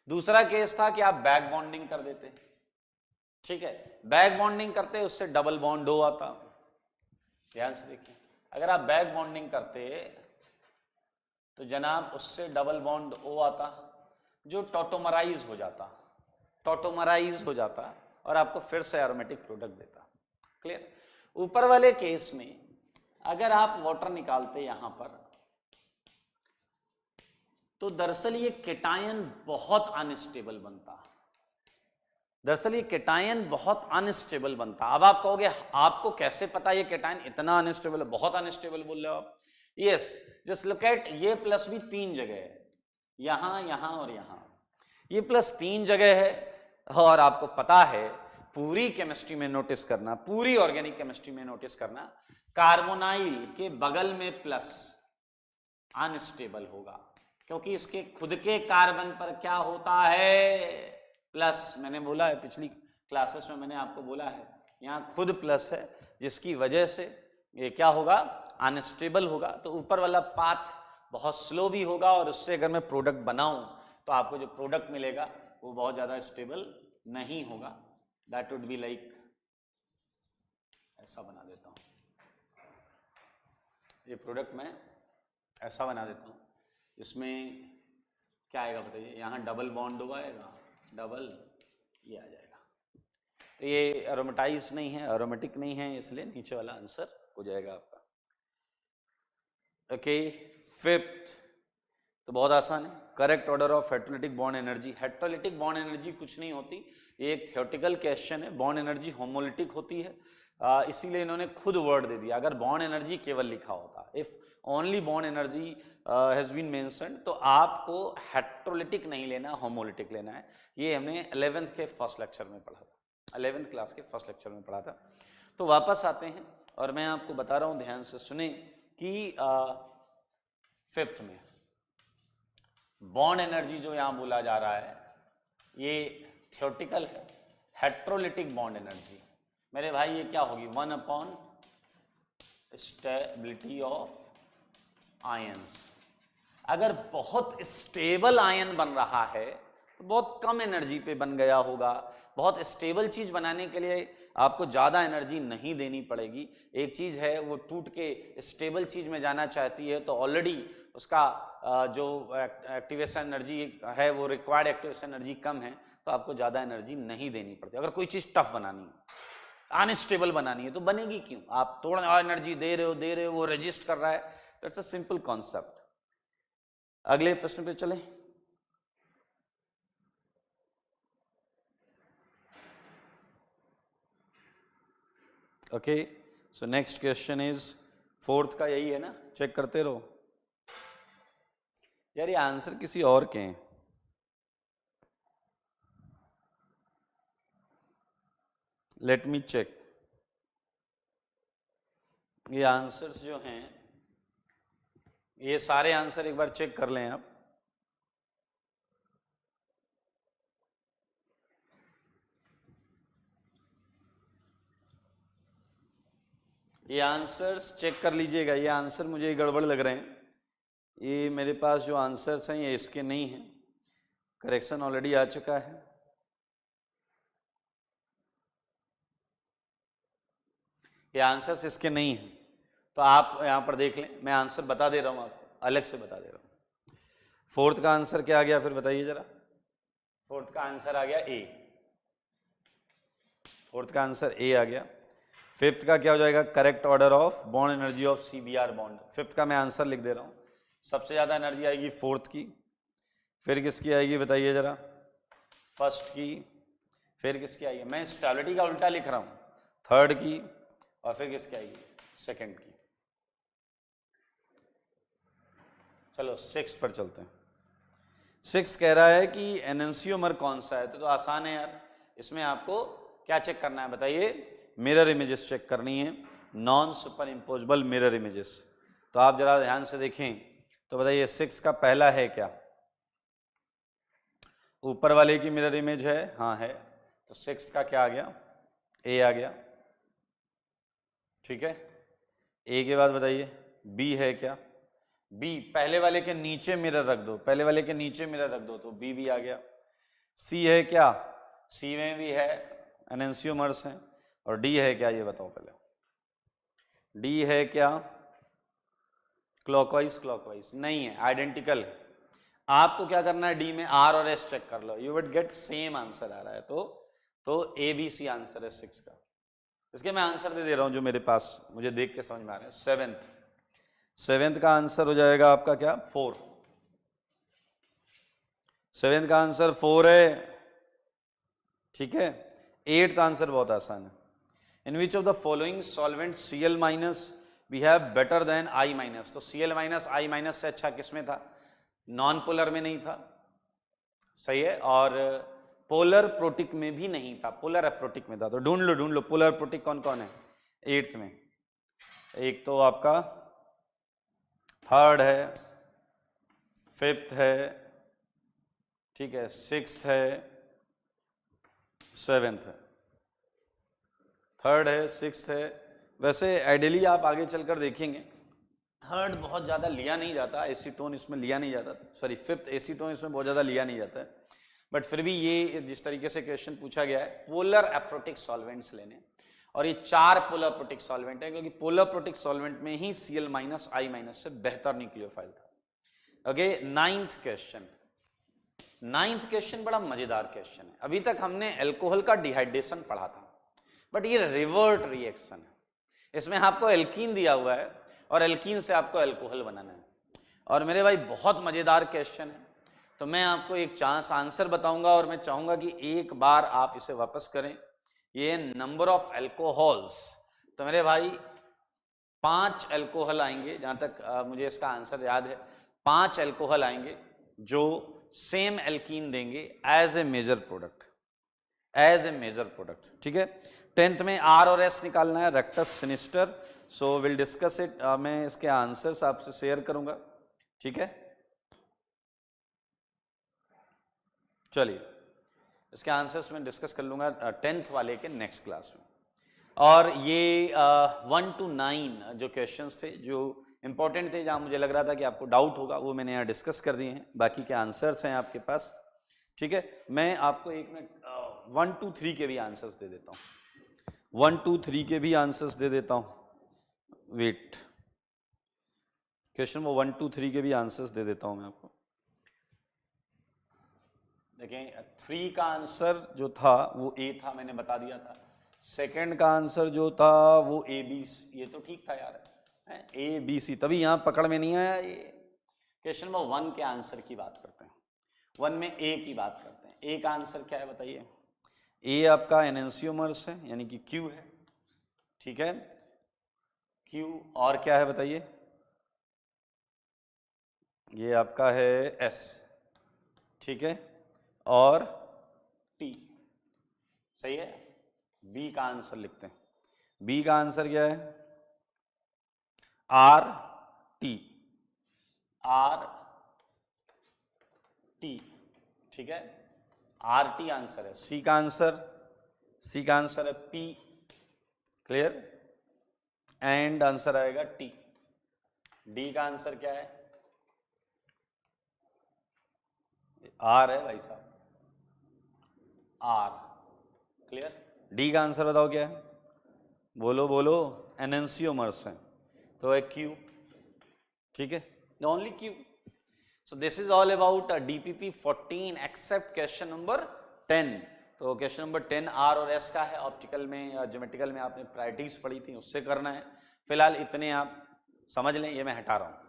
दूसरा केस था कि आप बैक बॉन्डिंग कर देते। ठीक है, बैक बॉन्डिंग करते उससे डबल बॉन्ड O आता। ध्यान से देखिए, अगर आप बैक बॉन्डिंग करते तो जनाब उससे डबल बॉन्ड O आता, जो टॉटोमराइज हो जाता और आपको फिर से एरोमेटिक प्रोडक्ट देता। क्लियर? ऊपर वाले केस में अगर आप वाटर निकालते यहां पर, तो दरअसल ये केटायन बहुत अनस्टेबल बनता। अब आप कहोगे आपको कैसे पता ये केटायन इतना अनस्टेबल है? बहुत अनस्टेबल बोल रहे हो आप। यस, जस्ट लुक एट, ये प्लस भी 3 जगह है, यहां, यहां और यहां, ये प्लस 3 जगह है। और आपको पता है, पूरी केमिस्ट्री में नोटिस करना, पूरी ऑर्गेनिक केमिस्ट्री में नोटिस करना, कार्बोनाइल के बगल में प्लस अनस्टेबल होगा, क्योंकि इसके खुद के कार्बन पर क्या होता है? प्लस। मैंने बोला है पिछली क्लासेस में, मैंने आपको बोला है, यहां खुद प्लस है, जिसकी वजह से ये क्या होगा? अनस्टेबल होगा। तो ऊपर वाला पाथ बहुत स्लो भी होगा, और उससे अगर मैं प्रोडक्ट बनाऊं तो आपको जो प्रोडक्ट मिलेगा वो बहुत ज्यादा स्टेबल नहीं होगा। दैट वुड बी लाइक, ऐसा बना देता हूं, ये प्रोडक्ट मैं ऐसा बना देता हूं, इसमें क्या आएगा बताइए? यहां डबल बॉन्ड O आएगा, डबल, ये आ जाएगा। तो ये एरोमेटाइज नहीं है, एरोमेटिक नहीं है, इसलिए नीचे वाला आंसर हो जाएगा आपका। ओके, फिफ्थ तो बहुत आसान है, correct order of heterolytic bond energy. Heterolytic bond energy कुछ नहीं होती, ये एक थियोरेटिकल क्वेश्चन है। बॉन्ड एनर्जी होमोलिटिक होती है, इसीलिए इन्होंने खुद वर्ड दे दिया। अगर बॉन्ड एनर्जी केवल लिखा होता, if only bond energy has been mentioned, तो आपको हेट्रोलिटिक नहीं लेना, होमोलिटिक लेना है। ये हमने 11th के फर्स्ट लेक्चर में पढ़ा था, 11th क्लास के फर्स्ट लेक्चर में पढ़ा था। तो वापस आते हैं और मैं आपको बता रहा हूं, ध्यान से सुने कि फिफ्थ में बॉन्ड एनर्जी जो यहां बोला जा रहा है ये थियोरेटिकल है। हेट्रोलिटिक बॉन्ड एनर्जी मेरे भाई ये क्या होगी? 1 अपॉन स्टेबिलिटी ऑफ आयंस। अगर बहुत स्टेबल आयन बन रहा है तो बहुत कम एनर्जी पे बन गया होगा। बहुत स्टेबल चीज बनाने के लिए आपको ज्यादा एनर्जी नहीं देनी पड़ेगी। एक चीज है वो टूट के स्टेबल चीज में जाना चाहती है तो ऑलरेडी उसका जो एक्टिवेशन एनर्जी है वो रिक्वायर्ड एक्टिवेशन एनर्जी कम है, तो आपको ज़्यादा एनर्जी नहीं देनी पड़ती। अगर कोई चीज़ टफ बनानी है, अनस्टेबल बनानी है, तो बनेगी क्यों? आप थोड़ा एनर्जी दे रहे हो, वो रेजिस्ट कर रहा है। That's a simple concept. अगले प्रश्न पे चलें। Okay, so next question is, fourth का यही है ना, चेक करते रहो यार, ये आंसर किसी और के हैं। Let me check. ये आंसर्स जो हैं, ये सारे आंसर एक बार चेक कर लें आप। ये आंसर्स चेक कर लीजिएगा। ये आंसर मुझे गड़बड़ लग रहे हैं। ये मेरे पास जो आंसर्स हैं ये इसके नहीं हैं, करेक्शन ऑलरेडी आ चुका है। ये आंसर्स इसके नहीं हैं, तो आप यहां पर देख लें। मैं आंसर बता दे रहा हूं आपको, अलग से बता दे रहा हूं। फोर्थ का आंसर क्या आ गया फिर बताइए जरा। फोर्थ का आंसर आ गया ए। फोर्थ का आंसर ए आ गया। फिफ्थ का क्या हो जाएगा? Correct order of bond energy of CBr bond. Fifth का मैं आंसर लिख दे रहा हूं। सबसे ज्यादा एनर्जी आएगी फोर्थ की, फिर किसकी आएगी बताइए जरा? फर्स्ट की, फिर किसकी आएगी? मैं स्टेबिलिटी का उल्टा लिख रहा हूं, थर्ड की, और फिर किसकी आएगी? सेकंड की। चलो सिक्स पर चलते हैं। सिक्स कह रहा है कि एनेंसियोमर कौन सा है, तो आसान है यार। इसमें आपको क्या चेक करना है बताइए? मिरर इमेजेस चेक करनी है, non super imposable mirror images. तो आप जरा ध्यान से देखें तो बताइए सिक्स का पहला है क्या? ऊपर वाले की मिरर इमेज है, हाँ है। तो सिक्स का क्या आ गया? ए आ गया। ठीक है, ए के बाद बताइए बी है क्या? बी पहले वाले के नीचे मिरर रख दो, पहले वाले के नीचे मिरर रख दो तो बी भी आ गया। सी है क्या? सी में भी है, एनेंसियोमर्स हैं। और डी है क्या ये बताओ पहले? डी है क्या? क्लॉकवाइज क्लॉकवाइज नहीं है, आइडेंटिकल है। आपको क्या करना है? डी में आर और एस चेक कर लो, you would get same answer आ रहा है। तो ए बी सी आंसर है सिक्स का। इसके मैं आंसर दे रहा हूं जो मेरे पास मुझे देख के समझ में आ रहा है। सेवेंथ का आंसर हो जाएगा आपका क्या? फोर। सेवेंथ का आंसर फोर है। ठीक है, एट्थ आंसर बहुत आसान है। In which of the following solvent Cl minus we have better than I minus. तो Cl माइनस I माइनस से अच्छा किसमें था? नॉन पोलर में नहीं था, सही है। और पोलर प्रोटिक में भी नहीं था, पोलर अप्रोटिक में था। तो ढूंढ लो पोलर प्रोटिक कौन कौन है एट्थ में। एक तो आपका थर्ड है, फिफ्थ है, ठीक है, सिक्स्थ है, सेवेंथ है। थर्ड है, सिक्स्थ है। वैसे आइडियली आप आगे चलकर देखेंगे थर्ड बहुत ज़्यादा लिया नहीं जाता, एसीटोन इसमें लिया नहीं जाता, सॉरी फिफ्थ एसीटोन इसमें बहुत ज़्यादा लिया नहीं जाता है। बट फिर भी ये जिस तरीके से क्वेश्चन पूछा गया है, पोलर अप्रोटिक सॉल्वेंट्स लेने, और ये चार पोलर प्रोटिक सॉल्वेंट है, क्योंकि पोलर प्रोटिक सॉल्वेंट में ही Cl माइनस I माइनस से बेहतर न्यूक्लियोफाइल था। Okay, ninth question. Ninth question बड़ा मजेदार क्वेश्चन है। अभी तक हमने एल्कोहल का डिहाइड्रेशन पढ़ा था, बट ये रिवर्ट रिएक्शन है। इसमें आपको एल्कीन दिया हुआ है और एल्कीन से आपको एल्कोहल बनाना है। और मेरे भाई बहुत मजेदार क्वेश्चन है। तो मैं आपको एक चांस आंसर बताऊंगा और मैं चाहूंगा कि एक बार आप इसे वापस करें। ये नंबर ऑफ एल्कोहल्स, तो मेरे भाई 5 एल्कोहल आएंगे, जहां तक मुझे इसका आंसर याद है। 5 एल्कोहल आएंगे जो सेम एल्कीन देंगे as a major product, as a major product. ठीक है, 10th में आर और एस निकालना है, rectus sinister. So will discuss it. मैं इसके आंसर्स आपसे शेयर करूंगा। ठीक है, चलिए इसके आंसर्स में डिस्कस कर लूंगा 10th वाले के नेक्स्ट क्लास में। और ये 1 to 9 जो क्वेश्चंस थे जो इंपॉर्टेंट थे, जहां मुझे लग रहा था कि आपको डाउट होगा, वो मैंने यहाँ डिस्कस कर दिए हैं। बाकी के आंसर्स हैं आपके पास। ठीक है, मैं आपको एक मिनट 1 to 3 के भी आंसर्स दे देता हूँ। 1 to 3 के भी आंसर्स दे देता हूँ। वेट, क्वेश्चन नंबर 1, 2, 3 के भी आंसर्स दे देता हूं मैं आपको। देखें 3 का आंसर जो था वो ए था, मैंने बता दिया था। सेकंड का आंसर जो था वो ए बी, ये तो ठीक था यार, ए बी सी, तभी यहां पकड़ में नहीं आया ये। क्वेश्चन नंबर 1 के आंसर की बात करते हैं, 1 में ए की बात करते हैं। ए का आंसर क्या है बताइए? ए आपका एनेंसियोमर्स है, यानी कि क्यू है, ठीक है, क्यू। और क्या है बताइए? ये आपका है एस, ठीक है, और टी, सही है। बी का आंसर लिखते हैं। बी का आंसर क्या है? आर टी, आर टी, ठीक है, आर टी आंसर है। सी का आंसर है पी, क्लियर, एंड आंसर आएगा टी। डी का आंसर क्या है? आर है भाई साहब, आर, क्लियर। डी का आंसर बताओ क्या है? बोलो बोलो, एनेंसियोमर्स हैं, तो है क्यू, ठीक है, only Q. So this is all about DPP 14 except question number 10। तो क्वेश्चन नंबर 10 आर और एस का है। ऑप्टिकल में या ज्योमेट्रिकल में आपने प्रायोरिटीज पढ़ी थी, उससे करना है। फिलहाल इतने आप समझ लें, ये मैं हटा रहा हूं।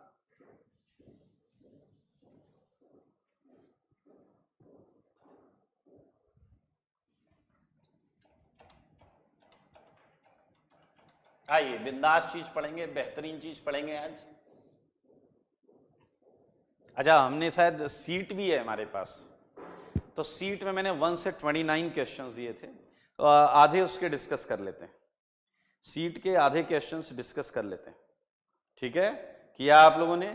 आइए बिंदास चीज पढ़ेंगे, बेहतरीन चीज पढ़ेंगे आज। अच्छा, हमने शायद सीट भी है हमारे पास, तो सीट में मैंने 1 से 29 क्वेश्चंस दिए थे, तो आधे उसके डिस्कस कर लेते हैं। सीट के आधे क्वेश्चंस डिस्कस कर लेते हैं, ठीक है। किया आप लोगों ने?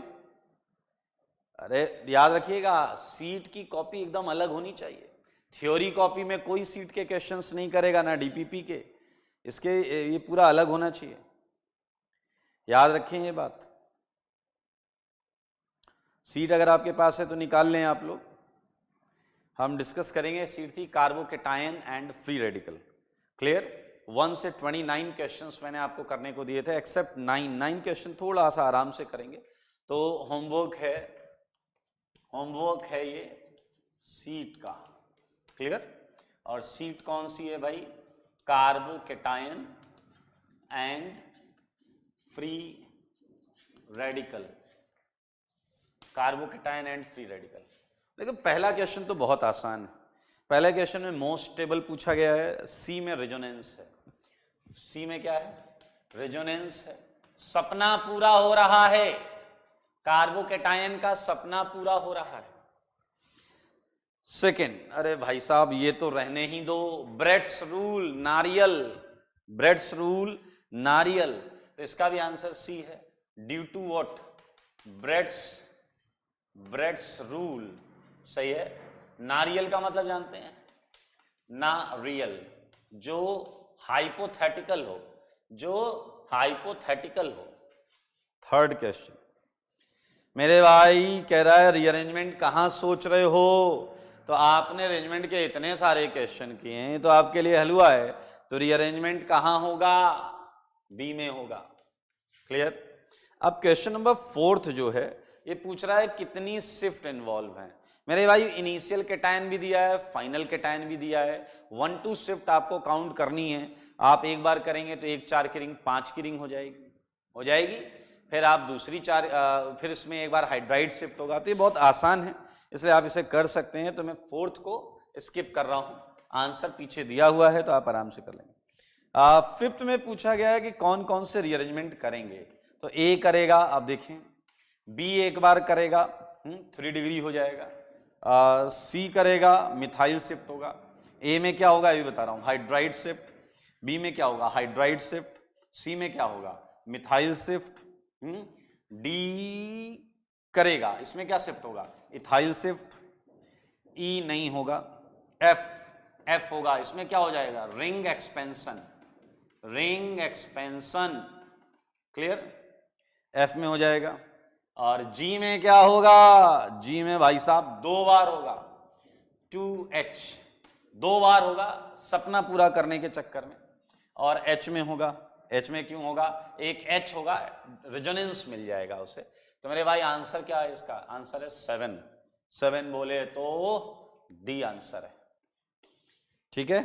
अरे याद रखिएगा, सीट की कॉपी एकदम अलग होनी चाहिए। थ्योरी कॉपी में कोई सीट के क्वेश्चंस नहीं करेगा, ना डीपीपी के, इसके ये पूरा अलग होना चाहिए, याद रखें ये बात। सीट अगर आपके पास है तो निकाल लें आप लोग। हम डिस्कस करेंगे, सीट थी carbocation and free radical, clear. 1 से 29 क्वेश्चंस मैंने आपको करने को दिए थे, एक्सेप्ट 9 क्वेश्चन थोड़ा सा आराम से करेंगे। तो होमवर्क है ये सीट का, क्लियर। और सीट कौन सी है भाई? Carbocation and free radical, carbocation and free radical. देखो पहला क्वेश्चन तो बहुत आसान है। पहले क्वेश्चन में मोस्ट स्टेबल पूछा गया है, सी में रेजोनेंस है। सी में क्या है? रेजोनेंस है। सपना पूरा हो रहा है, कार्बोकेटायन का सपना पूरा हो रहा है। सेकेंड, अरे भाई साहब ये तो रहने ही दो, ब्रेड्स रूल नारियल, ब्रेड्स रूल नारियल, तो इसका भी आंसर सी है। Due to what? Bredt's rule, सही है। नारियल का मतलब जानते हैं? ना रियल, जो हाइपोथेटिकल हो, थर्ड क्वेश्चन मेरे भाई कह रहा है रीअरेंजमेंट कहां सोच रहे हो? तो आपने अरेंजमेंट के इतने सारे क्वेश्चन किए हैं, तो आपके लिए हलवा है, तो रीअरेंजमेंट कहां होगा? बी में होगा, क्लियर। अब क्वेश्चन नंबर 4 जो है, ये पूछ रहा है कितनी शिफ्ट इन्वॉल्व है। मेरे भाई इनिशियल कैटायन भी दिया है, फाइनल कैटायन भी दिया है, 1 2 शिफ्ट आपको काउंट करनी है। आप एक बार करेंगे तो 1 4 की रिंग 5 की रिंग हो जाएगी। फिर आप दूसरी फिर इसमें एक बार हाइड्राइड शिफ्ट होगा, तो ये बहुत आसान है, इसलिए आप इसे कर सकते हैं। तो मैं 4th को स्किप कर रहा हूं, आंसर पीछे दिया हुआ है, तो आप आराम से कर लेंगे। 5th में पूछा गया है कि कौन कौन से रीअरेंजमेंट करेंगे, तो ए करेगा, आप देखें, बी एक बार करेगा 3 डिग्री हो जाएगा, सी करेगा मिथाइल शिफ्ट होगा, ए में क्या होगा ये भी बता रहा हूं, हाइड्राइड शिफ्ट, बी में क्या होगा हाइड्राइड शिफ्ट, सी में क्या होगा मिथाइल शिफ्ट, डी करेगा, इसमें क्या शिफ्ट होगा इथाइल शिफ्ट, ई नहीं होगा, एफ होगा, इसमें क्या हो जाएगा रिंग एक्सपेंशन, क्लियर, एफ में हो जाएगा। और जी में क्या होगा? जी में भाई साहब 2 बार होगा, 2H 2 बार होगा सपना पूरा करने के चक्कर में। और H में होगा, H में क्यों होगा? एक H होगा, रेजोनेंस मिल जाएगा उसे, तो मेरे भाई आंसर क्या है इसका? आंसर है 7। 7 बोले तो डी आंसर है। ठीक है,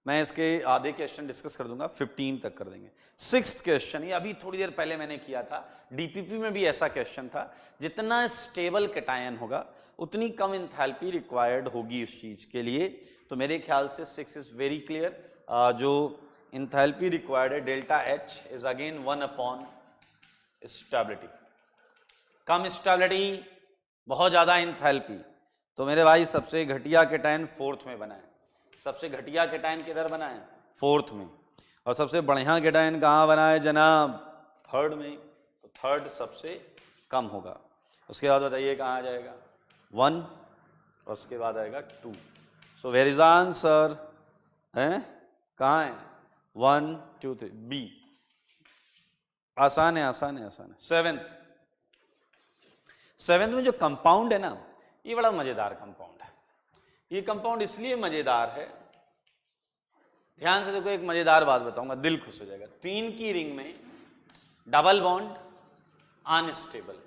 मैं इसके आधे क्वेश्चन डिस्कस कर दूंगा, 15 तक कर देंगे। 6th क्वेश्चन, ये अभी थोड़ी देर पहले मैंने किया था, डीपीपी में भी ऐसा क्वेश्चन था। जितना स्टेबल कैटायन होगा उतनी कम इंथैल्पी रिक्वायर्ड होगी उस चीज के लिए। तो मेरे ख्याल से 6 इज वेरी क्लियर। जो इंथैल्पी रिक्वायर्ड है delta H is again 1 upon stability. Come stability, बहुत ज्यादा इंथैल्पी। तो मेरे भाई सबसे घटिया कैटायन 4th में बना है। सबसे घटिया कैटायन किधर बना है? 4th में। और सबसे बढ़िया कैटायन कहाँ बना है जनाब? 3rd में। तो 3rd सबसे कम होगा। उसके बाद बताइए कहाँ आ जाएगा? 1 और उसके बाद आएगा 2। So where is answer? है कहाँ है? 1 2 3 बी। आसान है, आसान है, आसान है। 7th में जो कंपाउंड है ना, ये बड़ा मजेदार कंपाउंड है। ये कंपाउंड इसलिए मजेदार है, ध्यान से देखो, एक मजेदार बात बताऊंगा, दिल खुश हो जाएगा। 3 की रिंग में डबल बॉन्ड अनस्टेबल,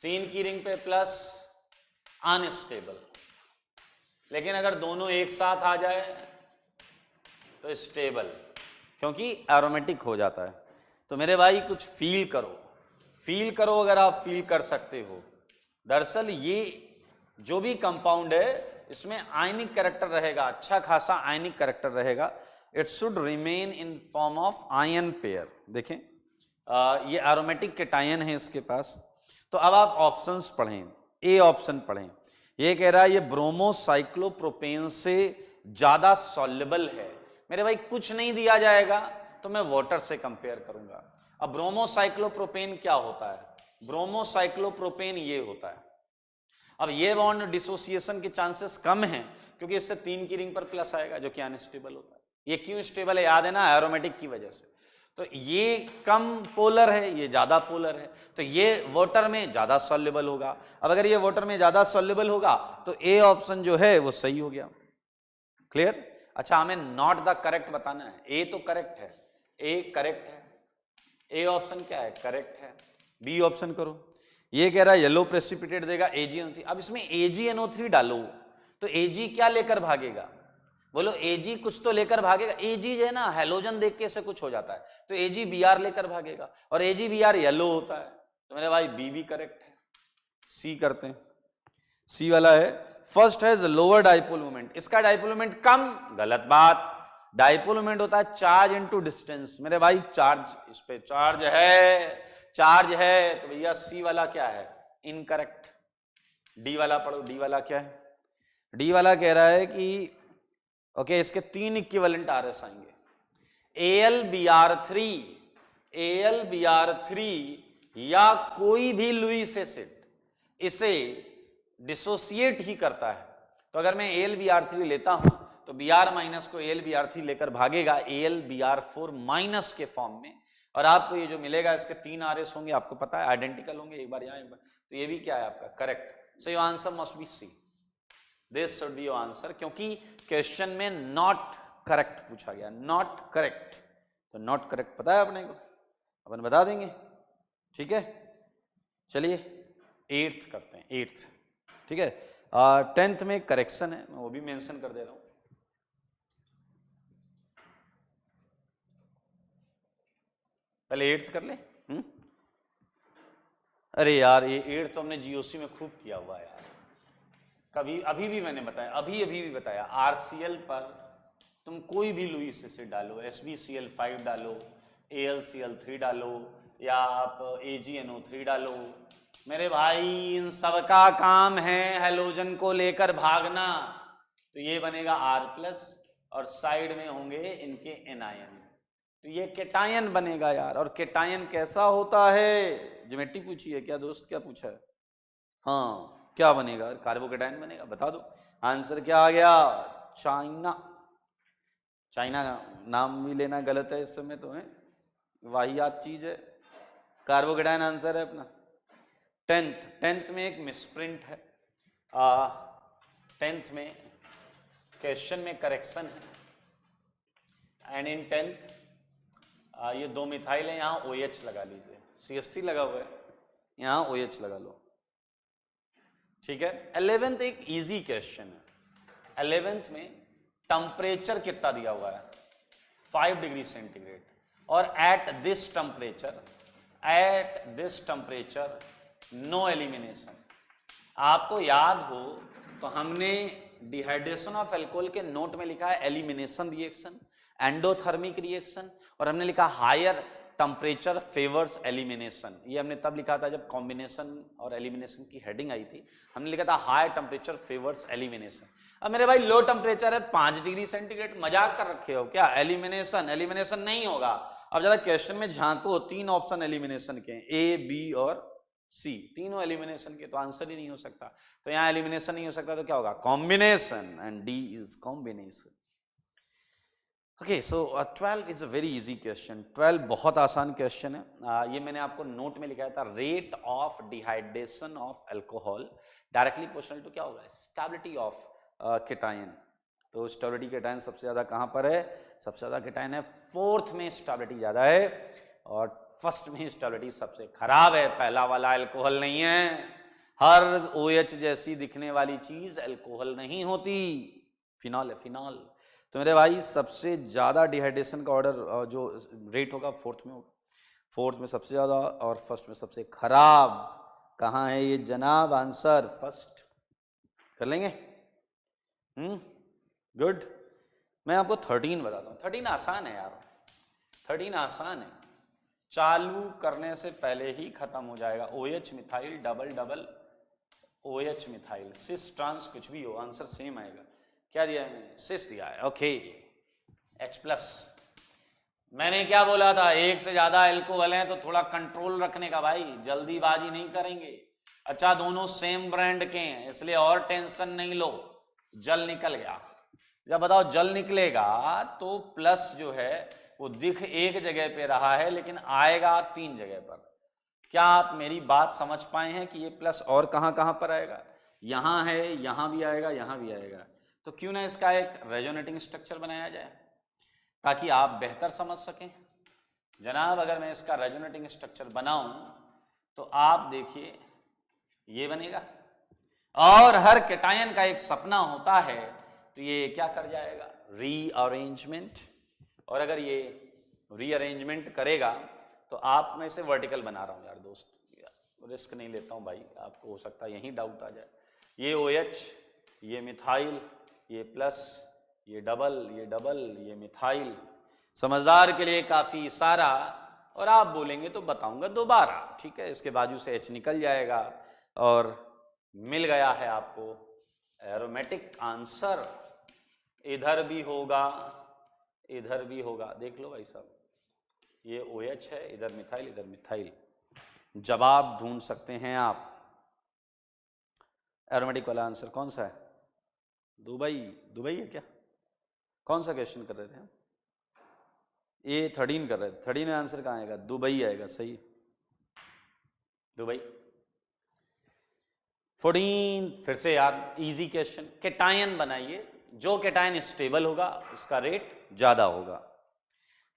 3 की रिंग पे प्लस अनस्टेबल, लेकिन अगर दोनों एक साथ आ जाए तो स्टेबल, क्योंकि एरोमेटिक हो जाता है। तो मेरे भाई कुछ फील करो, फील करो अगर आप फील कर सकते हो। दरअसल ये जो भी कंपाउंड है इसमें आयनिक कैरेक्टर रहेगा, अच्छा खासा आयनिक कैरेक्टर रहेगा। It should remain in form of ion pair. देखें ये एरोमेटिक कैटायन है इसके पास। तो अब आप ऑप्शंस पढ़ें, ए ऑप्शन पढ़ें। ये कह रहा है ये ब्रोमोसाइक्लोप्रोपेन से ज्यादा सॉल्युबल है। मेरे भाई कुछ नहीं दिया जाएगा तो मैं वाटर से कंपेयर करूंगा। अब ब्रोमोसाइक्लोप्रोपेन क्या होता है? ब्रोमोसाइक्लोप्रोपेन ये होता है। अब ये बॉन्ड डिसोसिएशन के चांसेस कम हैं क्योंकि इससे 3 की रिंग पर प्लस आएगा जो कि अनस्टेबल होता है। ये क्यों स्टेबल है याद है ना? एरोमेटिक की वजह से। तो ये कम पोलर है, ये ज्यादा पोलर है, तो ये वाटर में ज्यादा सॉल्युबल होगा। अब अगर ये वाटर में ज्यादा सॉल्युबल होगा तो ए ऑप्शन जो है वो सही हो गया। क्लियर? अच्छा, हमें नॉट द करेक्ट बताना है। ए तो करेक्ट है, ए करेक्ट है, ए ऑप्शन क्या है? करेक्ट है। बी ऑप्शन करो। ये कह रहा है येलो प्रेसिपिटेट देगा AgNO3। अब इसमें AgNO3 डालो तो Ag क्या लेकर भागेगा? बोलो, Ag कुछ तो लेकर भागेगा। Ag जो है ना, हेलोजन देख के ऐसे कुछ हो जाता है, तो AgBr लेकर भागेगा, और AgBr येलो होता है। तो मेरे भाई बी भी करेक्ट है। सी करते हैं, सी वाला है first has lower dipole moment. इसका डाइपोल मोमेंट कम, गलत बात। डाइपोल मोमेंट होता है चार्ज इनटू डिस्टेंस। मेरे भाई चार्ज, इस पे चार्ज है, चार्ज है, तो भैया सी वाला क्या है? इनकरेक्ट। डी वाला पढ़ो, डी वाला क्या है? डी वाला कह रहा है कि ओके इसके 3 इक्विवेलेंट RS आएंगे। AlBr3, AlBr3 या कोई भी लुईस एसिड इसे डिसोसिएट ही करता है। तो अगर मैं AlBr3 लेता हूं तो Br माइनस को AlBr3 लेकर भागेगा AlBr4 माइनस के फॉर्म में, और आपको ये जो मिलेगा इसके 3 RS होंगे, आपको पता है आइडेंटिकल होंगे, एक बार यहां एक बार। तो ये भी क्या है आपका? Correct. So your answer must be C. This should be your answer, क्योंकि क्वेश्चन में नॉट करेक्ट पूछा गया, नॉट करेक्ट। तो नॉट करेक्ट पता है अपने को, अपन बता देंगे। ठीक है, चलिए 8th करते हैं। 8th ठीक है। 10th में करेक्शन है, मैं वो भी मेंशन कर दे रहा हूं। पहले 8th कर ले। अरे यार ये 8th तो हमने GOC में खूब किया हुआ है यार। कभी अभी भी मैंने बताया, अभी भी बताया, RCl पर तुम कोई भी लुईस एसिड डालो, SbCl5 डालो, AlCl3 डालो, या आप AgNO3 डालो, मेरे भाई इन सबका काम है हेलोजन को लेकर भागना। तो ये बनेगा R+ और साइड में होंगे इनके एनायन। तो ये केटायन बनेगा यार। और केटायन कैसा होता है? ज्योमेट्री पूछी है क्या दोस्त? क्या पूछा है? हाँ, क्या बनेगा? कार्बोकेटायन बनेगा। बता दो आंसर क्या आ गया? चाइना। चाइना का नाम भी लेना गलत है इस समय तो, है वाहियात चीज है। कार्बोकेटायन आंसर है अपना। 10th में एक मिसप्रिंट है। 10th में क्वेश्चन में करेक्शन है। एंड इन 10th ये 2 मिथाइल है, यहां OH लगा लीजिए। CH3 लगा हुआ है, यहाँ OH लगा लो, ठीक है। 11th एक इजी क्वेश्चन है। 11th में टेम्परेचर कितना दिया हुआ है, 5 डिग्री सेंटीग्रेड, और at this temperature no elimination. आपको याद हो तो हमने डिहाइड्रेशन ऑफ अल्कोहल के नोट में लिखा है एलिमिनेशन रिएक्शन, एंडोथर्मिक रिएक्शन, और हमने लिखा हायर टेम्परेचर फेवर्स एलिमिनेशन। ये हमने तब लिखा था जब कॉम्बिनेशन और एलिमिनेशन की हेडिंग आई थी, हमने लिखा था हायर टेम्परेचर फेवर्स एलिमिनेशन। अब मेरे भाई लो टेम्परेचर है 5 डिग्री सेंटीग्रेड, मजाक कर रखे हो क्या, एलिमिनेशन नहीं होगा। अब जरा क्वेश्चन में झांको, 3 ऑप्शन एलिमिनेशन के, A, B और C, तीनों एलिमिनेशन के, तो आंसर ही नहीं हो सकता। तो यहाँ एलिमिनेशन नहीं हो सकता तो क्या होगा, combination, and D is combination. Okay, so 12 is a very easy question. 12 बहुत आसान क्वेश्चन है। ये मैंने आपको नोट में लिखाया था, rate of dehydration of alcohol directly proportional to क्या होगा, स्टेबिलिटी ऑफ केटायन। तो स्टेबिलिटी केटायन सबसे ज्यादा कहां पर है, सबसे ज्यादा केटायन है 4th में स्टेबिलिटी ज्यादा है, और 1st में स्टेबिलिटी सबसे खराब है। पहला वाला अल्कोहल नहीं है, हर OH जैसी दिखने वाली चीज अल्कोहल नहीं होती, फिनॉल है, फिनॉल। तो मेरे भाई सबसे ज्यादा डिहाइड्रेशन का ऑर्डर जो रेट होगा 4th में होगा, 4th में सबसे ज्यादा और 1st में सबसे खराब। कहाँ है ये जनाब, आंसर 1st। कर लेंगे, गुड। मैं आपको 13 बताता हूँ, 13 आसान है यार, 13 आसान है, चालू करने से पहले ही खत्म हो जाएगा। OH methyl double double OH methyl, cis trans कुछ भी हो, आंसर सेम आएगा। क्या दिया है मैंने, सिस दिया है, ओके। H+, मैंने क्या बोला था, एक से ज्यादा अल्कोहल है तो थोड़ा कंट्रोल रखने का भाई, जल्दीबाजी नहीं करेंगे। अच्छा, दोनों सेम ब्रांड के हैं इसलिए और टेंशन नहीं लो, जल निकल गया। जब बताओ जल निकलेगा तो प्लस जो है वो दिख एक जगह पे रहा है लेकिन आएगा 3 जगह पर। क्या आप मेरी बात समझ पाए हैं कि ये प्लस और कहां कहां पर आएगा, यहां है, यहां भी आएगा, यहां भी आएगा। तो क्यों ना इसका एक रेजोनेटिंग स्ट्रक्चर बनाया जाए ताकि आप बेहतर समझ सकें। जनाब अगर मैं इसका रेजोनेटिंग स्ट्रक्चर बनाऊं तो आप देखिए ये बनेगा, और हर केटायन का एक सपना होता है, तो ये क्या कर जाएगा, रीअरेंजमेंट। और अगर ये रीअरेंजमेंट करेगा तो आप, मैं इसे वर्टिकल बना रहा हूं यार दोस्त, रिस्क नहीं लेता हूं भाई, आपको हो सकता है यही डाउट आ जाए। ये OH, ये मिथाइल, ये प्लस, ये डबल, ये डबल, ये मिथाइल, समझदार के लिए काफी इशारा, और आप बोलेंगे तो बताऊंगा दोबारा, ठीक है। इसके बाजू से H निकल जाएगा और मिल गया है आपको एरोमेटिक आंसर। इधर भी होगा, इधर भी होगा, देख लो भाई साहब, ये OH है, इधर मिथाइल, इधर मिथाइल। जवाब ढूंढ सकते हैं आप। एरोमेटिक वाला आंसर कौन सा है, दुबई, दुबई है क्या, कौन सा क्वेश्चन कर रहे थे हम, ये 13 कर रहे थे, 13 में आंसर कहाँ आएगा, दुबई आएगा, सही, दुबई। 14 फिर से यार इजी क्वेश्चन, केटायन बनाइए, जो केटायन स्टेबल होगा उसका रेट ज्यादा होगा।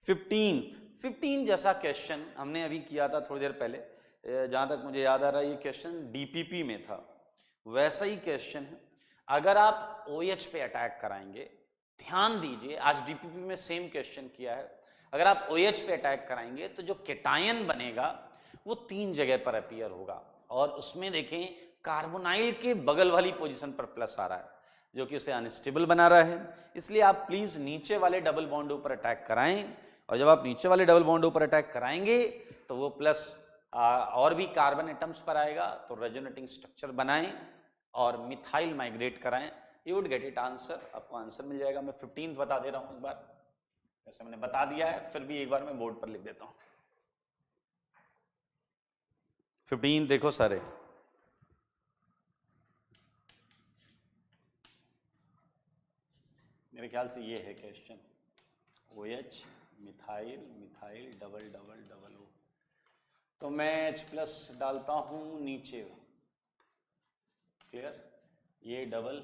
15 जैसा क्वेश्चन हमने अभी किया था थोड़ी देर पहले, जहां तक मुझे याद आ रहा है ये क्वेश्चन DPP में था, वैसा ही क्वेश्चन है। अगर आप OH पे अटैक कराएंगे, ध्यान दीजिए आज DPP में सेम क्वेश्चन किया है, अगर आप OH पे अटैक कराएंगे तो जो केटायन बनेगा वो 3 जगह पर अपीयर होगा, और उसमें देखें कार्बोनाइल के बगल वाली पोजीशन पर प्लस आ रहा है जो कि उसे अनस्टेबल बना रहा है। इसलिए आप प्लीज नीचे वाले डबल बॉन्ड ऊपर अटैक कराएं, और जब आप नीचे वाले डबल बॉन्ड ऊपर अटैक कराएंगे तो वो प्लस और भी कार्बन एटम्स पर आएगा, तो रेजोनेटिंग स्ट्रक्चर बनाएं और मिथाइल माइग्रेट कराएं, you would get it answer, आपको आंसर मिल जाएगा। मैं 15 बता दे रहा हूं एक बार, वैसे मैंने बता दिया है, फिर भी एक बार मैं बोर्ड पर लिख देता हूं। 15 देखो सारे, मेरे ख्याल से ये है question, OH methyl, methyl double double double O, तो मैं H+ डालता हूं नीचे, क्लियर, ये डबल,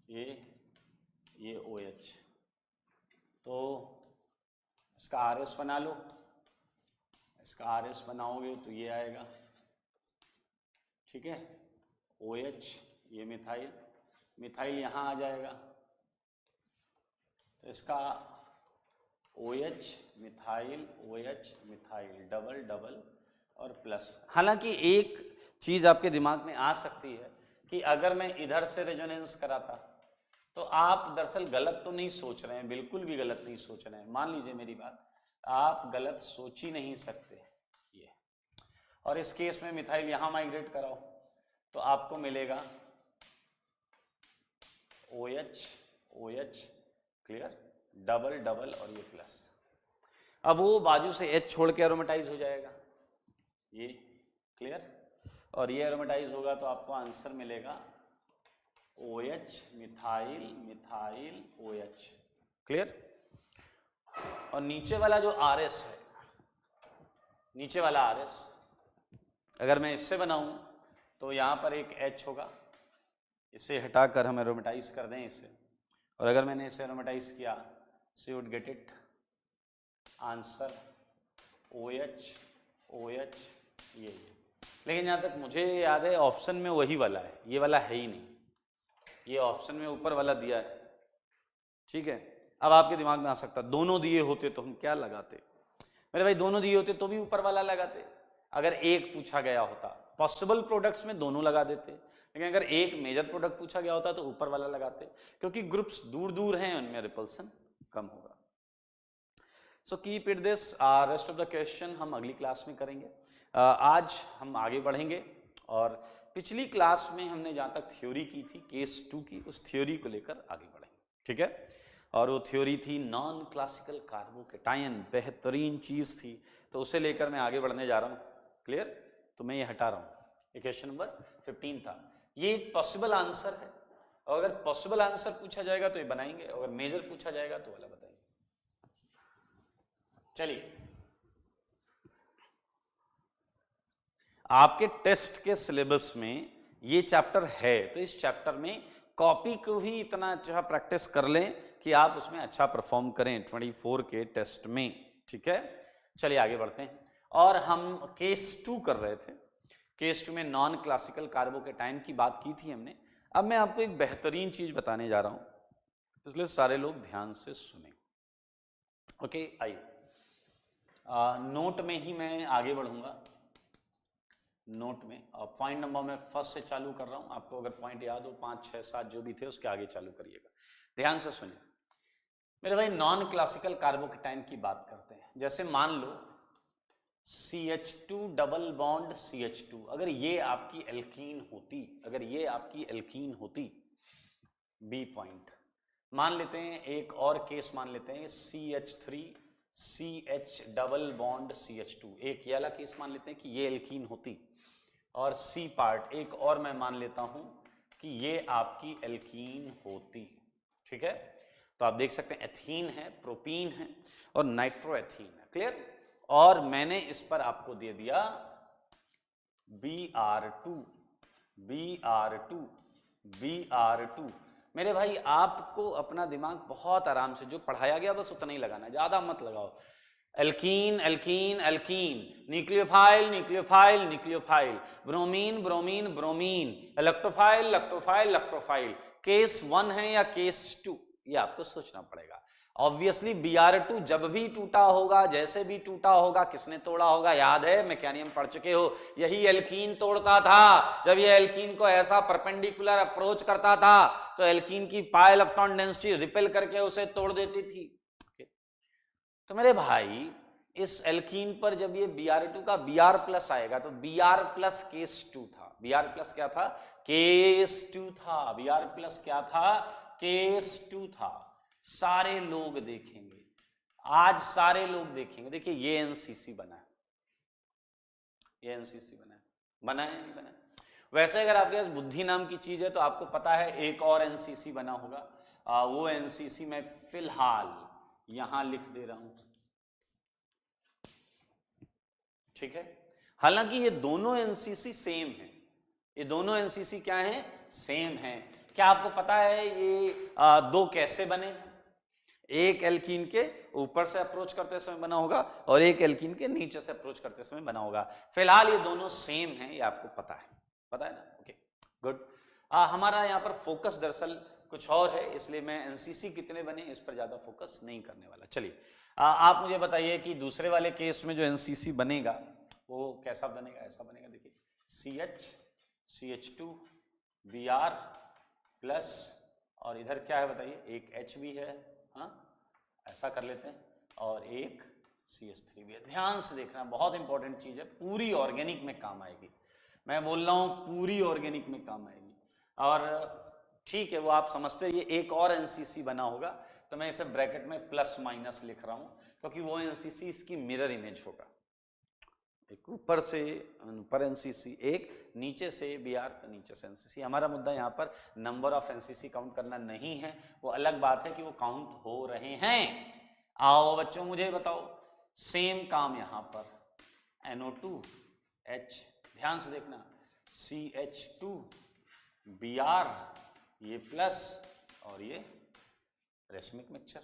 ये OH, तो इसका RS बना लो, इसका RS बनाओगे तो ये आएगा, ठीक है। OH, ये मिथाइल, मिथाइल यहाँ आ जाएगा, तो इसका OH methyl, OH methyl, double double और प्लस। हालांकि एक चीज आपके दिमाग में आ सकती है कि अगर मैं इधर से रेजोनेंस कराता तो आप दरअसल गलत तो नहीं सोच रहे हैं, बिल्कुल भी गलत नहीं सोच रहे हैं। मान लीजिए मेरी बात, आप गलत सोच ही नहीं सकते ये, और इस केस में मिथाइल यहां माइग्रेट कराओ तो आपको मिलेगा OH OH, clear, double double और ये प्लस। अब वो बाजू से H छोड़ के एरोमेटाइज हो जाएगा, ये क्लियर, और ये एरोमेटाइज होगा तो आपको आंसर मिलेगा OH methyl methyl OH, clear. और नीचे वाला जो RS है, नीचे वाला RS अगर मैं इससे बनाऊं तो यहां पर एक H होगा, इसे हटाकर हम एरोमेटाइज कर दें इसे, और अगर मैंने इसे एरोमेटाइज किया so you would get it answer OH OH ये। लेकिन जहाँ तक मुझे याद है ऑप्शन में वही वाला है, ये वाला है ही नहीं, ये ऑप्शन में ऊपर वाला दिया है, ठीक है। अब आपके दिमाग में आ सकता दोनों दिए होते तो हम क्या लगाते, मेरे भाई दोनों दिए होते तो भी ऊपर वाला लगाते। अगर एक पूछा गया होता, पॉसिबल प्रोडक्ट्स में दोनों लगा देते, लेकिन अगर एक मेजर प्रोडक्ट पूछा गया होता तो ऊपर वाला लगाते, क्योंकि ग्रुप्स दूर दूर हैं उनमें रिपल्सन कम होगा। So keep it this, rest of the question हम अगली क्लास में करेंगे। आज हम आगे बढ़ेंगे और पिछली क्लास में हमने जहाँ तक थ्योरी की थी केस 2 की, उस थ्योरी को लेकर आगे बढ़ेंगे, ठीक है। और वो थ्योरी थी नॉन क्लासिकल कार्बोकेटायन, बेहतरीन चीज थी, तो उसे लेकर मैं आगे बढ़ने जा रहा हूँ, क्लियर। तो मैं ये हटा रहा हूँ, क्वेश्चन नंबर 15 था, ये एक पॉसिबल आंसर है, और अगर पॉसिबल आंसर पूछा जाएगा तो ये बनाएंगे, अगर मेजर पूछा जाएगा तो वाला बताएंगे। चलिए, आपके टेस्ट के सिलेबस में ये चैप्टर है, तो इस चैप्टर में कॉपी को ही इतना अच्छा प्रैक्टिस कर लें कि आप उसमें अच्छा परफॉर्म करें 24 के टेस्ट में, ठीक है। चलिए आगे बढ़ते हैं, और हम केस 2 कर रहे थे। केस 2 में नॉन क्लासिकल कार्बोकेटायन की बात की थी हमने। अब मैं आपको एक बेहतरीन चीज बताने जा रहा हूं, इसलिए सारे लोग ध्यान से सुने, ओके। आइए, नोट में ही मैं आगे बढ़ूंगा, नोट में, और पॉइंट नंबर मैं फर्स्ट से चालू कर रहा हूं। आपको अगर पॉइंट याद हो 5, 6, 7 जो भी थे उसके आगे चालू करिएगा, ध्यान से सुनिए मेरे भाई। नॉन क्लासिकल कार्बोकेटायन की बात करते हैं, जैसे मान लो CH2 डबल बॉन्ड CH2, अगर ये आपकी एल्कीन होती, अगर ये आपकी एल्कीन होती, बी पॉइंट। मान लेते हैं एक और केस, मान लेते हैं CH3 CH double bond CH2, एक ये वाला केस मान लेते हैं कि ये एल्कीन होती, और C पार्ट एक और मैं मान लेता हूं कि ये आपकी एल्कीन होती, ठीक है। तो आप देख सकते हैं एथीन है, प्रोपीन है और नाइट्रोएथीन है, क्लियर। और मैंने इस पर आपको दे दिया Br2 Br2 Br2। मेरे भाई आपको अपना दिमाग बहुत आराम से, जो पढ़ाया गया बस उतना ही लगाना, ज्यादा मत लगाओ। Alkene alkene alkene, nucleophile nucleophile nucleophile, bromine bromine bromine, electrophile electrophile electrophile. Case 1 है या केस 2, ये आपको सोचना पड़ेगा। ऑब्वियसली Br2 जब भी टूटा होगा, जैसे भी टूटा होगा, किसने तोड़ा होगा, याद है, मैकेनियम पढ़ चुके हो, यही एल्कीन तोड़ता था। जब ये एल्कीन को ऐसा परपेंडिकुलर अप्रोच करता था तो एल्कीन की पाई इलेक्ट्रॉन डेंसिटी रिपेल करके उसे तोड़ देती थी। तो मेरे भाई इस एल्कीन पर जब ये Br2 का Br प्लस आएगा तो Br प्लस केस 2 था। Br प्लस क्या था, केस 2 था। Br प्लस क्या था, केस 2 था। सारे लोग देखेंगे, आज सारे लोग देखेंगे। देखिए ये एनसीसी बना है, ये एनसीसी बना है, बना है नहीं बना है। वैसे अगर आपके पास बुद्धि नाम की चीज है तो आपको पता है एक और एनसीसी बना होगा, वो एनसीसी मैं फिलहाल यहां लिख दे रहा हूं, ठीक है। हालांकि ये दोनों एनसीसी सेम है, ये दोनों एनसीसी क्या है, सेम है। क्या आपको पता है ये दो कैसे बने हैं? एक एल्कीन के ऊपर से अप्रोच करते समय बना होगा और एक एल्कीन के नीचे से अप्रोच करते समय बना होगा। फिलहाल ये दोनों सेम हैं, ये आपको पता है ना? Okay good. हमारा यहाँ पर फोकस दरअसल कुछ और है, इसलिए मैं एनसीसी कितने बने इस पर ज्यादा फोकस नहीं करने वाला। चलिए आप मुझे बताइए कि दूसरे वाले केस में जो एनसीसी बनेगा वो कैसा बनेगा? ऐसा बनेगा, देखिए CH2 Br प्लस और इधर क्या है बताइए, एक H भी है, हाँ ऐसा कर लेते हैं, और एक CH3 भी है। ध्यान से देखना, बहुत इंपॉर्टेंट चीज है, पूरी ऑर्गेनिक में काम आएगी। मैं बोल रहा हूं पूरी ऑर्गेनिक में काम आएगी। और ठीक है, वो आप समझते हैं, ये एक और एनसीसी बना होगा तो मैं इसे ब्रैकेट में प्लस माइनस लिख रहा हूं क्योंकि वो एनसीसी इसकी मिरर इमेज होगा। एक ऊपर से ऊपर एनसीसी, एक नीचे से Br तो नीचे से एनसीसी। हमारा मुद्दा यहाँ पर नंबर ऑफ एनसीसी काउंट करना नहीं है, वो अलग बात है कि वो काउंट हो रहे हैं। आओ बच्चों मुझे बताओ, सेम काम यहाँ पर NO2H, ध्यान से देखना, CH2 Br ये प्लस और ये रेशमिक मिक्सचर।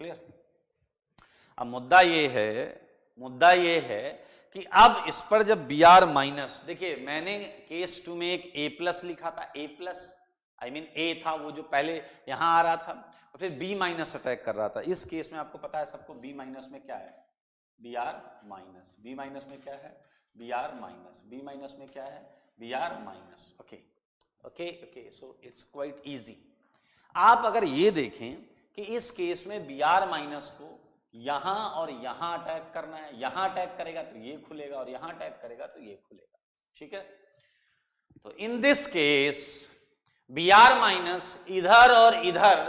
क्लियर? अब मुद्दा ये है कि अब इस पर जब Br माइनस, देखिए मैंने केस 2 में एक A प्लस लिखा था, A प्लस A था वो जो पहले यहां आ रहा था, और फिर B माइनस अटैक कर रहा था। इस केस में आपको पता है सबको B माइनस में क्या है, Br माइनस, B माइनस में क्या है, Br माइनस, B माइनस में क्या है, Br minus. Okay, so it's quite easy. आप अगर ये देखें कि इस केस में Br माइनस को यहां और यहां अटैक करना है, यहां अटैक करेगा तो ये खुलेगा और यहां अटैक करेगा तो ये खुलेगा। ठीक है, तो in this case Br minus इधर और इधर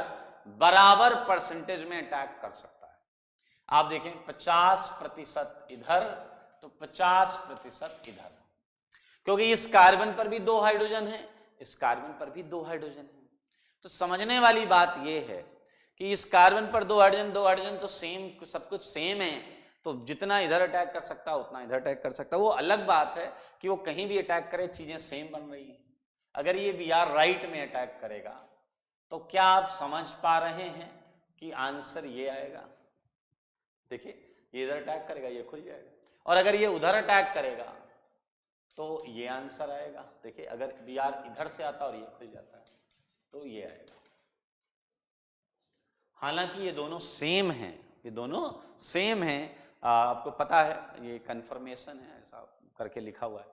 बराबर परसेंटेज में अटैक कर सकता है। आप देखें 50% इधर तो 50% इधर, क्योंकि इस कार्बन पर भी 2 हाइड्रोजन है, इस कार्बन पर भी 2 हाइड्रोजन है। तो समझने वाली बात यह है कि इस कार्बन पर 2 हाइड्रोजन तो सेम, सब कुछ सेम है, तो जितना इधर अटैक कर सकता है उतना इधर अटैक कर सकता है। वो अलग बात है कि वो कहीं भी अटैक करे चीजें सेम बन रही हैं। अगर ये Br राइट में अटैक करेगा तो क्या आप समझ पा रहे हैं कि आंसर ये आएगा? देखिए ये इधर अटैक करेगा ये खुल जाएगा, और अगर ये उधर अटैक करेगा तो ये आंसर आएगा। देखिए अगर Br इधर से आता और ये खुल जाता है तो ये आएगा। हालांकि ये दोनों सेम हैं, ये दोनों सेम हैं, आपको पता है, ये कंफर्मेशन है, ऐसा करके लिखा हुआ है।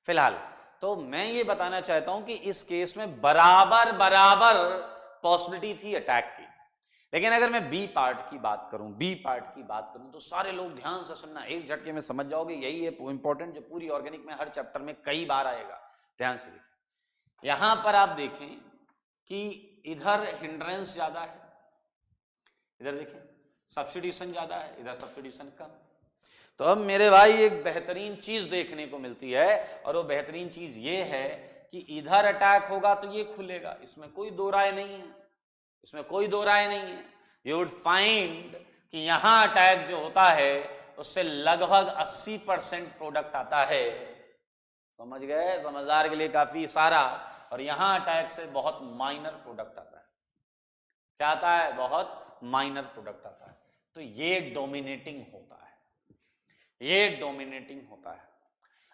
फिलहाल तो मैं ये बताना चाहता हूं कि इस केस में बराबर पॉसिबिलिटी थी अटैक की। लेकिन अगर मैं बी पार्ट की बात करूं तो सारे लोग ध्यान से सुनना, एक झटके में समझ जाओगे। यही है इंपॉर्टेंट जो पूरी ऑर्गेनिक में हर चैप्टर में कई बार आएगा। ध्यान से देखिए, यहां पर आप देखें कि इधर हिंड्रेंस ज्यादा है, इधर देखें सब्स्टिट्यूशन ज्यादा है, इधर सब्स्टिट्यूशन कम। तो अब मेरे भाई एक बेहतरीन चीज देखने को मिलती है, और वो बेहतरीन चीज ये है कि इधर अटैक होगा तो ये खुलेगा, इसमें कोई दो राय नहीं है, इसमें कोई दो राय नहीं है। यू वुड फाइंड कि यहां अटैक जो होता है उससे लगभग 80% प्रोडक्ट आता है। समझ गए? समझदार के लिए काफी इशारा। और यहां अटैक से बहुत माइनर प्रोडक्ट आता है। क्या आता है? बहुत माइनर प्रोडक्ट आता है। तो ये डोमिनेटिंग होता है, ये डोमिनेटिंग होता है।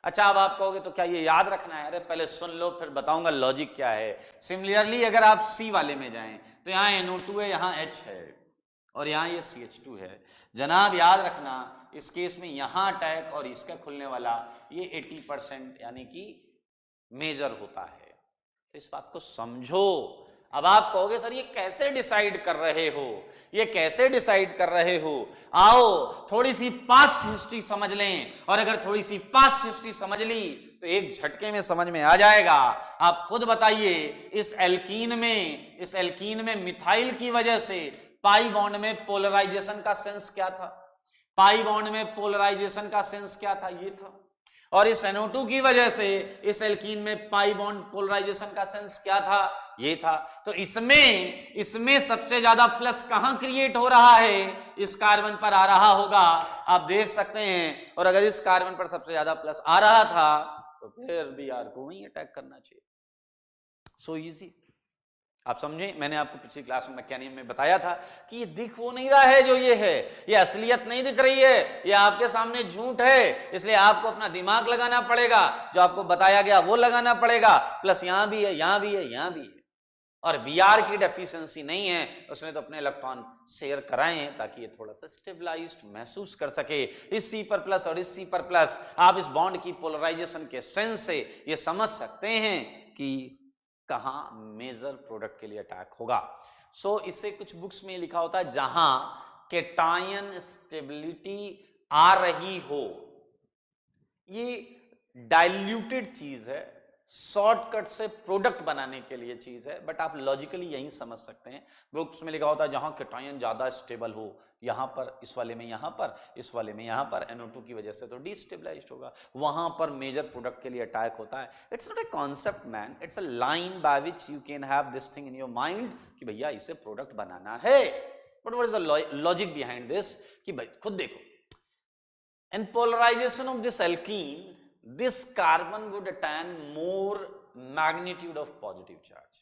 अच्छा, अब आप कहोगे तो क्या ये याद रखना है? अरे पहले सुन लो फिर बताऊंगा लॉजिक क्या है। सिमिलरली अगर आप सी वाले में जाएं तो यहाँ NO2 है, यहाँ H है, और यहाँ ये CH2 है। जनाब याद रखना, इस केस में यहाँ अटैक और इसका खुलने वाला ये 80% यानी कि मेजर होता है। तो इस बात को समझो। अब आप कहोगे सर ये कैसे डिसाइड कर रहे हो, ये कैसे डिसाइड कर रहे हो? आओ थोड़ी सी पास्ट हिस्ट्री समझ लें, और अगर थोड़ी सी पास्ट हिस्ट्री समझ ली तो एक झटके में समझ में आ जाएगा। आप खुद बताइए, इस एल्कीन में मिथाइल की वजह से पाई बॉन्ड में पोलराइजेशन का सेंस क्या था? पाई बॉन्ड में पोलराइजेशन का सेंस क्या था? ये था। और इस NO2 की वजह से इस एल्कीन में पाई बॉन्ड पोलराइजेशन का सेंस क्या था? ये था। तो इसमें सबसे ज्यादा प्लस कहां क्रिएट हो रहा है? इस कार्बन पर आ रहा होगा, आप देख सकते हैं। और अगर इस कार्बन पर सबसे ज्यादा प्लस आ रहा था तो फिर Br को वहीं अटैक करना चाहिए। So easy. आप समझे? मैंने आपको पिछली क्लास में मैकेनिज्म में बताया था कि ये दिख वो नहीं रहा है जो ये है, ये असलियत नहीं दिख रही है, ये आपके सामने झूठ है, इसलिए आपको अपना दिमाग लगाना पड़ेगा, जो आपको बताया गया वो लगाना पड़ेगा, प्लस यहां भी है, यहां भी है, यहां भी है। और बीआर की डेफिशिएंसी नहीं है, उसने तो अपने इलेक्ट्रॉन शेयर कराए हैं ताकि ये थोड़ा सा स्टेबलाइज्ड महसूस कर सके। इस सी पर प्लस और इस सी पर प्लस आप इस बॉन्ड की पोलराइजेशन के सेंस से ये समझ सकते हैं कि कहां मेजर प्रोडक्ट के लिए अटैक होगा। सो इससे कुछ बुक्स में लिखा होता है जहां केटायन स्टेबिलिटी आ रही हो, ये डाइल्यूटेड चीज है, शॉर्टकट से प्रोडक्ट बनाने के लिए चीज है, बट आप लॉजिकली यही समझ सकते हैं। बुक्स में लिखा होता है जहां केटायन ज्यादा स्टेबल हो, यहां पर इस वाले में, यहां पर इस वाले में, यहां पर NO2 की वजह से तो डिस्टेबलाइज्ड होगा, वहां पर मेजर प्रोडक्ट के लिए अटैक होता है। It's not a concept man, it's a line by which you can have this thing in your mind कि भैया इसे प्रोडक्ट बनाना है। But what is the logic behind this कि भाई खुद देखो, in polarization of this alkene, this carbon would attain more magnitude of positive charge,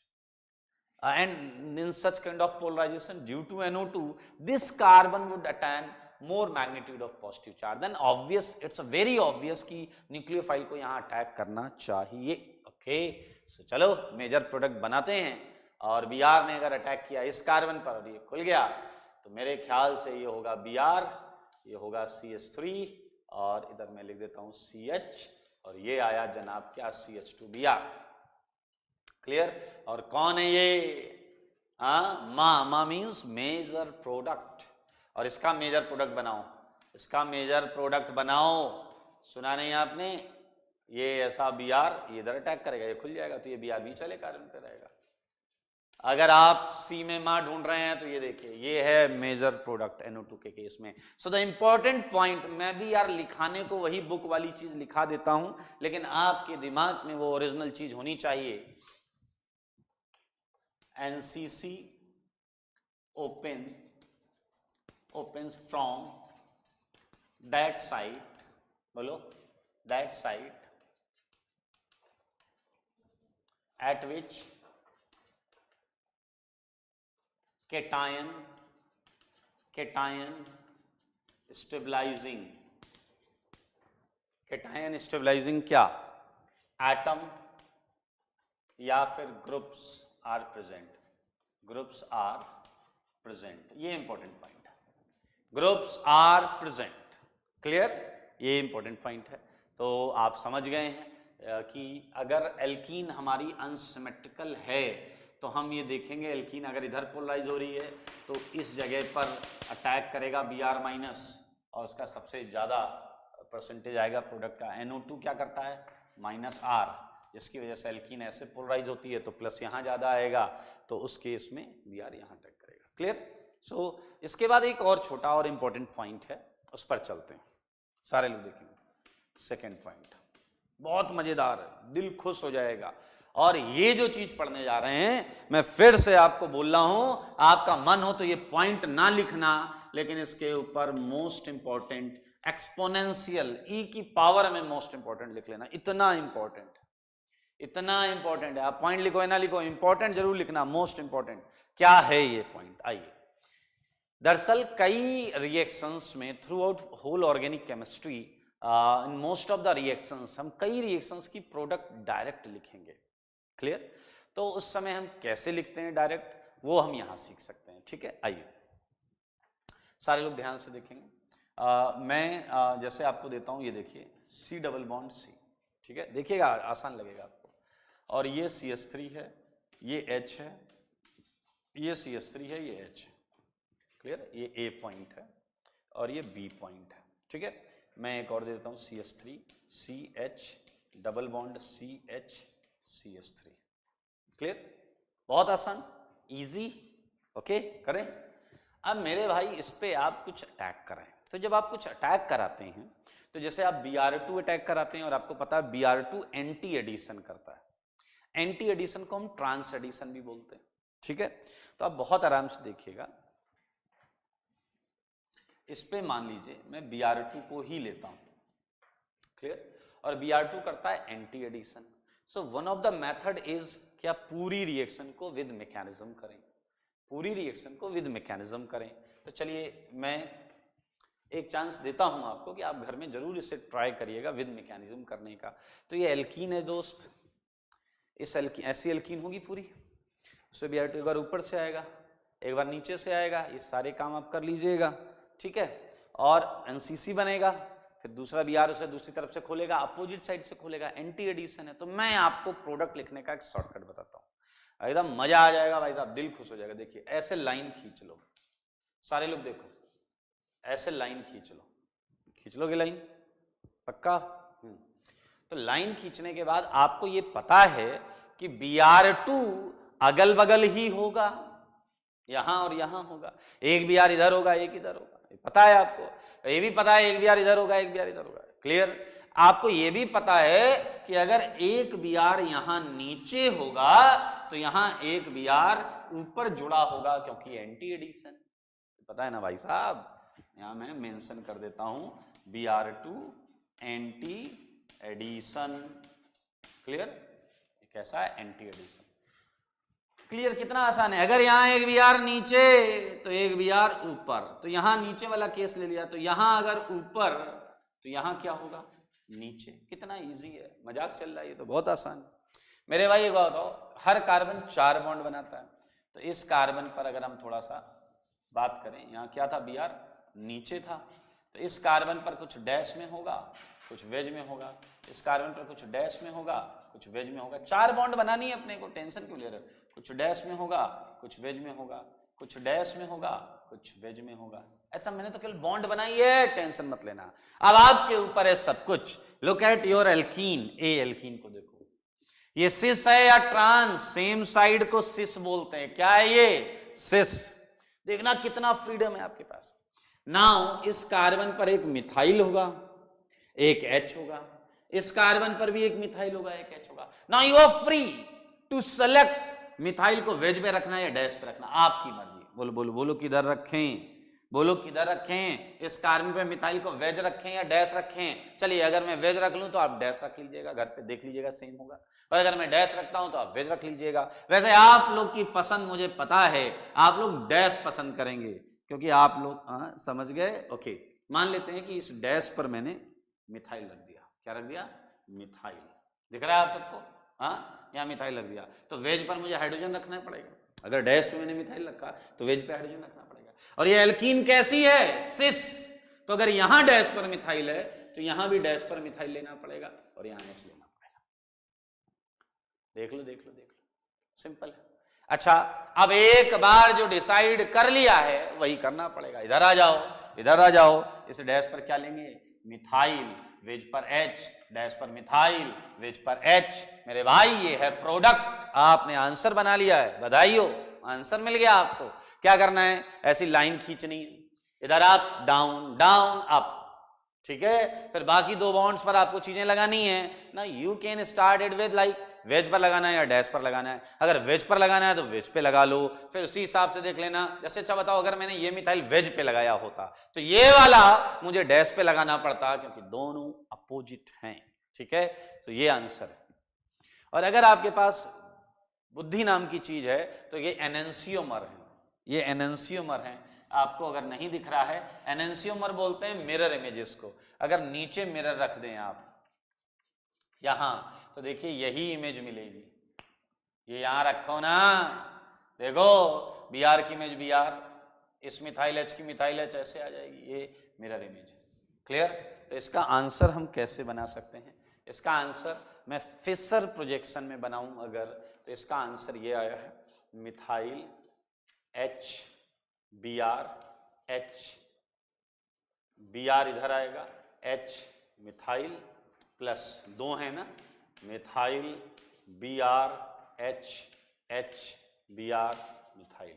and in such kind of polarization due to NO2, this carbon would attain more magnitude of positive charge. Then obvious, it's a very obvious कि nucleophile को यहाँ attack करना चाहिए। Okay, सो चलो major product बनाते हैं, और Br ने अगर अटैक किया इस कार्बन पर और ये खुल गया तो मेरे ख्याल से ये होगा Br, ये होगा CH3, और इधर मैं लिख देता हूं CH, और ये आया जनाब क्या CH2Br। क्लियर? और कौन है ये? मा मीन्स मेजर प्रोडक्ट, और इसका मेजर प्रोडक्ट बनाओ, इसका मेजर प्रोडक्ट बनाओ। सुना नहीं आपने? ये ऐसा Br ये इधर अटैक करेगा, ये खुल जाएगा तो ये Br बीच वाले कार्बन पे रहेगा। अगर आप सी में मां ढूंढ रहे हैं तो ये देखिए, ये है मेजर प्रोडक्ट NO2 के केस में। सो द इंपॉर्टेंट पॉइंट, मैं भी यार लिखाने को वही बुक वाली चीज लिखा देता हूं, लेकिन आपके दिमाग में वो ओरिजिनल चीज होनी चाहिए। NCC opens from that site, बोलो, that site at which cation stabilizing, cation stabilizing क्या? एटम या फिर groups are present, groups are present, ये इंपॉर्टेंट पॉइंट है, ग्रुप्स आर प्रेजेंट। क्लियर? ये इंपॉर्टेंट पॉइंट है। तो आप समझ गए हैं कि अगर एल्कीन हमारी अनसिमेट्रिकल है तो हम ये देखेंगे, एल्कीन अगर इधर पोलराइज हो रही है तो इस जगह पर अटैक करेगा Br माइनस, और उसका सबसे ज्यादा परसेंटेज आएगा प्रोडक्ट का। NO2 क्या करता है? -R, जिसकी वजह से एल्कीन ऐसे पोलराइज होती है तो प्लस यहाँ ज्यादा आएगा, तो उस केस में Br यहाँ अटैक करेगा। क्लियर? सो इसके बाद एक और छोटा और इंपॉर्टेंट पॉइंट है, उस पर चलते हैं, सारे लोग देखेंगे। सेकेंड पॉइंट बहुत मजेदार है, दिल खुश हो जाएगा। और ये जो चीज पढ़ने जा रहे हैं, मैं फिर से आपको बोल रहा हूं, आपका मन हो तो ये पॉइंट ना लिखना, लेकिन इसके ऊपर मोस्ट इंपॉर्टेंट एक्सपोनेंशियल ई की पावर में मोस्ट इंपॉर्टेंट लिख लेना। इतना इंपॉर्टेंट, इतना इंपॉर्टेंट है। आप पॉइंट लिखो या ना लिखो, इंपॉर्टेंट जरूर लिखना, मोस्ट इंपॉर्टेंट। क्या है ये पॉइंट? आइए, दरअसल कई रिएक्शंस में throughout whole organic chemistry, in most of the reactions हम कई रिएक्शंस की प्रोडक्ट डायरेक्ट लिखेंगे। क्लियर? तो उस समय हम कैसे लिखते हैं डायरेक्ट, वो हम यहां सीख सकते हैं। ठीक है, आइए सारे लोग ध्यान से देखेंगे। मैं जैसे आपको देता हूं, ये देखिए C डबल बॉन्ड C, ठीक है, देखिएगा आसान लगेगा आपको। और ये CH3 है, ये H है, ये CH3 है, ये H है। क्लियर? ये A पॉइंट है और ये B पॉइंट है। ठीक है, मैं एक और दे देता हूं CH3 CH double bond CH CH3। Clear? बहुत आसान, इजी। ओके, करें। अब मेरे भाई इस पे आप कुछ अटैक कराएं, तो जब आप कुछ अटैक कराते हैं तो जैसे आप Br2 अटैक कराते हैं, और आपको पता है Br2 एंटी एडिशन करता है। एंटी एडिशन को हम ट्रांस एडिशन भी बोलते हैं। ठीक है, तो आप बहुत आराम से देखिएगा। इस पे मान लीजिए मैं Br2 को ही लेता हूं। क्लियर? और Br2 करता है anti addition. So one of the method is कि आप पूरी रिएक्शन को विद मैकेनिज्म करें, पूरी रिएक्शन को विद मैकेनिज्म करें। तो चलिए मैं एक चांस देता हूं आपको कि आप घर में जरूर इसे ट्राई करिएगा विद मैकेनिज्म करने का। तो ये एल्कीन है दोस्त, इस एल्कीन, ऐसी एल्कीन होगी पूरी, उसमें Br2 एक बार ऊपर से आएगा, एक बार नीचे से आएगा, ये सारे काम आप कर लीजिएगा, ठीक है। और NCC बनेगा, फिर दूसरा Br उसे दूसरी तरफ से खोलेगा, अपोजिट साइड से खोलेगा, एंटी एडिशन है। तो मैं आपको प्रोडक्ट लिखने का एक शॉर्टकट बताता हूँ, एकदम मजा आ जाएगा भाई साहब, दिल खुश हो जाएगा। देखिए ऐसे लाइन खींच लो, सारे लोग देखो, ऐसे लाइन खींच लो, खींच लोगे लाइन, पक्का? तो लाइन खींचने के बाद आपको ये पता है कि Br2 अगल बगल ही होगा, यहां और यहां होगा, एक Br इधर होगा एक इधर होगा, पता है आपको, ये भी पता है एक Br इधर होगा एक Br इधर होगा, क्लियर। आपको ये भी पता है कि अगर एक Br यहां नीचे होगा तो यहां एक Br ऊपर जुड़ा होगा, क्योंकि एंटी एडिशन, पता है ना भाई साहब। यहां मैं मेंशन कर देता हूं Br2 एंटी एडिशन, क्लियर। कैसा है? Anti addition, clear. कितना आसान है। अगर यहां एक Br नीचे तो एक Br ऊपर, तो यहां नीचे वाला केस ले लिया, तो यहां अगर ऊपर तो यहां क्या होगा? नीचे। कितना इजी है, मजाक चल रहा है, ये तो बहुत आसान है मेरे भाई। एक बात बताओ, हर कार्बन 4 बॉन्ड बनाता है, तो इस कार्बन पर अगर हम थोड़ा सा बात करें, यहाँ क्या था? Br नीचे था, तो इस कार्बन पर कुछ डैश में होगा, कुछ वेज में होगा, इस कार्बन पर कुछ डैश में होगा, कुछ वेज में होगा। 4 बॉन्ड बनानी है अपने को, टेंशन क्यों ले रहे हो? कुछ डैश में होगा, कुछ वेज में होगा, कुछ डैश में होगा, कुछ वेज में होगा। ऐसा मैंने तो केवल बॉन्ड बनाई है, टेंशन मत लेना, अब आपके ऊपर है सब कुछ। Look at your alkene, A alkene को देखो, ये सिस है या ट्रांस? सेम साइड को सिस बोलते हैं। क्या है ये? सिस। देखना कितना फ्रीडम है आपके पास। नाउ इस कार्बन पर एक मिथाइल होगा, एक H होगा, इस कार्बन पर भी एक मिथाइल होगा, एक H होगा। Now you are free to select methyl को वेज पे रखना है या डैश पे रखना, आपकी मर्जी। बोलो बोलो बोलो, किधर रखें? बोलो किधर रखें? इस कार्बन पे मिथाइल को वेज रखें या डैश रखें? चलिए अगर मैं वेज रख लूं तो आप डैश रख लीजिएगा, घर पे देख लीजिएगा सेम होगा। और अगर मैं डैश रखता हूं तो आप वेज रख लीजिएगा। वैसे आप लोग की पसंद मुझे पता है, आप लोग डैश पसंद करेंगे, क्योंकि आप लोग समझ गए। ओके, मान लेते हैं कि इस डैश पर मैंने मिथाइल रख दिया। क्या रख दिया? मिथाइल। दिख रहा है आप सबको? हाँ, यहाँ मिथाइल रख दिया, तो वेज पर मुझे हाइड्रोजन रखना पड़ेगा। अगर डैश पे मैंने मिथाइल रखा तो वेज पे हाइड्रोजन रखना पड़ेगा। और ये एल्कीन कैसी है? सिस। तो अगर यहां डैश पर मिथाइल है तो यहां भी डैश पर मिथाइल लेना पड़ेगा और यहां H लेना पड़ेगा। देख लो देख लो देख लो, सिंपल है। अच्छा, अब एक बार जो डिसाइड कर लिया है वही करना पड़ेगा। इधर आ जाओ, इधर आ जाओ। इस डैश पर क्या लेंगे? मिथाइल, वेज पर H, डैश पर मिथाइल, वेज पर H। मेरे भाई ये है प्रोडक्ट, आपने आंसर बना लिया है, बधाई हो, आंसर मिल गया आपको। क्या करना है? ऐसी लाइन खींचनी है, इधर आप डाउन डाउन अप, ठीक है। फिर बाकी 2 बॉन्ड्स पर आपको चीजें लगानी है ना। You can start it with like wedge पर लगाना है या डैश पर लगाना है। अगर वेज पर लगाना है तो वेज पे लगा लो, फिर उसी हिसाब से देख लेना। जैसे अच्छा बताओ, अगर मैंने ये मिथाइल वेज पे लगाया होता तो ये वाला मुझे डैश पे लगाना पड़ता, क्योंकि दोनों अपोजिट हैं, ठीक है। तो ये आंसर है। और अगर आपके पास बुद्धि नाम की चीज है तो ये एनेंसियोमर है, ये एनेंसियोमर है। आपको अगर नहीं दिख रहा है, एनेंसियोमर बोलते हैं मिरर इमेजेस को। अगर नीचे मिरर रख दें आप यहां, तो देखिए यही इमेज मिलेगी। ये यहां रखो ना, देखो Br की इमेज Br, इस मिथाइल H की मिथाइल H ऐसे आ जाएगी, ये मिरर इमेज। क्लियर? तो इसका आंसर हम कैसे बना सकते हैं? इसका आंसर मैं फिशर प्रोजेक्शन में बनाऊं अगर, तो इसका आंसर ये आया है, methyl H Br, H Br इधर आएगा, H मिथाइल प्लस 2 है ना, methyl Br H H Br methyl.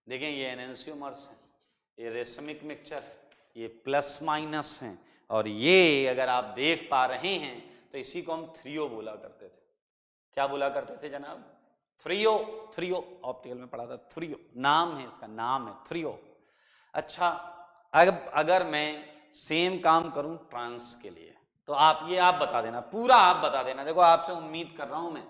देखें ये एनेंसियोमर्स हैं, ये रेशमिक मिक्सचर है, ये प्लस माइनस हैं, और ये अगर आप देख पा रहे हैं तो इसी को हम थ्रियो बोला करते थे। क्या बोला करते थे जनाब? थ्रियो। थ्रियो ऑप्टिकल में पढ़ा था, थ्रियो नाम है इसका, नाम है थ्रियो। अच्छा, अब अगर मैं सेम काम करूं ट्रांस के लिए, तो आप ये आप बता देना, पूरा आप बता देना। देखो आपसे उम्मीद कर रहा हूं मैं,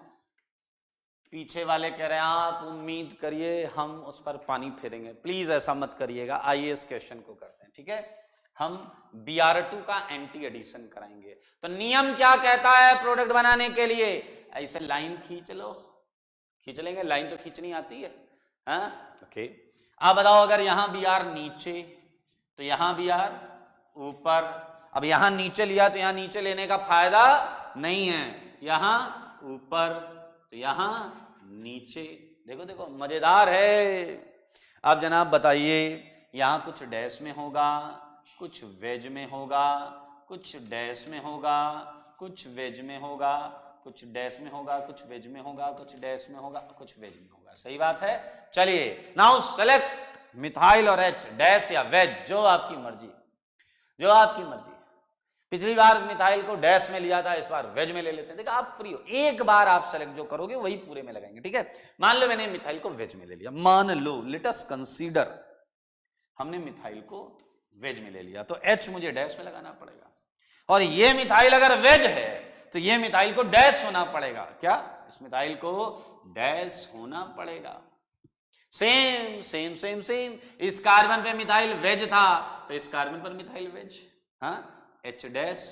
पीछे वाले कह रहे हैं आप उम्मीद करिए हम उस पर पानी फेरेंगे, प्लीज ऐसा मत करिएगा। आइए इस क्वेश्चन को करते हैं, ठीक है। हम Br2 का एंटी एडिशन कराएंगे। तो नियम क्या कहता है प्रोडक्ट बनाने के लिए? ऐसे लाइन खींच लो, खींच लेंगे, लाइन तो खींचनी आती है, हाँ ओके। अब बताओ अगर यहां Br नीचे तो यहां Br ऊपर। अब यहां नीचे लिया तो यहां नीचे लेने का फायदा नहीं है, यहां ऊपर तो यहां नीचे। देखो देखो मजेदार है। अब जनाब बताइए, यहां कुछ डैश में होगा, कुछ वेज में होगा, कुछ डैश में होगा, कुछ वेज में होगा, कुछ डैश में होगा, कुछ वेज में होगा, कुछ डैश में होगा, कुछ वेज में होगा। सही बात है। चलिए नाउ सेलेक्ट मिथाइल और एच, डैश या वेज, जो आपकी मर्जी, जो आपकी मर्जी। पिछली बार मिथाइल को डैश में लिया था, इस बार वेज में ले लेते हैं। देखो आप फ्री हो, एक बार आप सेलेक्ट जो करोगे वही पूरे में लगाएंगे, ठीक है। मान लो मैंने मिथाइल को वेज में ले लिया, मान लो, लेट अस कंसीडर हमने मिथाइल को वेज में ले लिया, तो एच मुझे डैश में लगाना पड़ेगा। और ये मिथाइल अगर वेज है तो ये मिथाइल को डैश होना पड़ेगा। क्या? इस मिथाइल को डैश होना पड़ेगा। सेम सेम सेम सेम, इस कार्बन पे मिथाइल वेज था तो इस कार्बन पर मिथाइल वेज, हाँ एच डैश,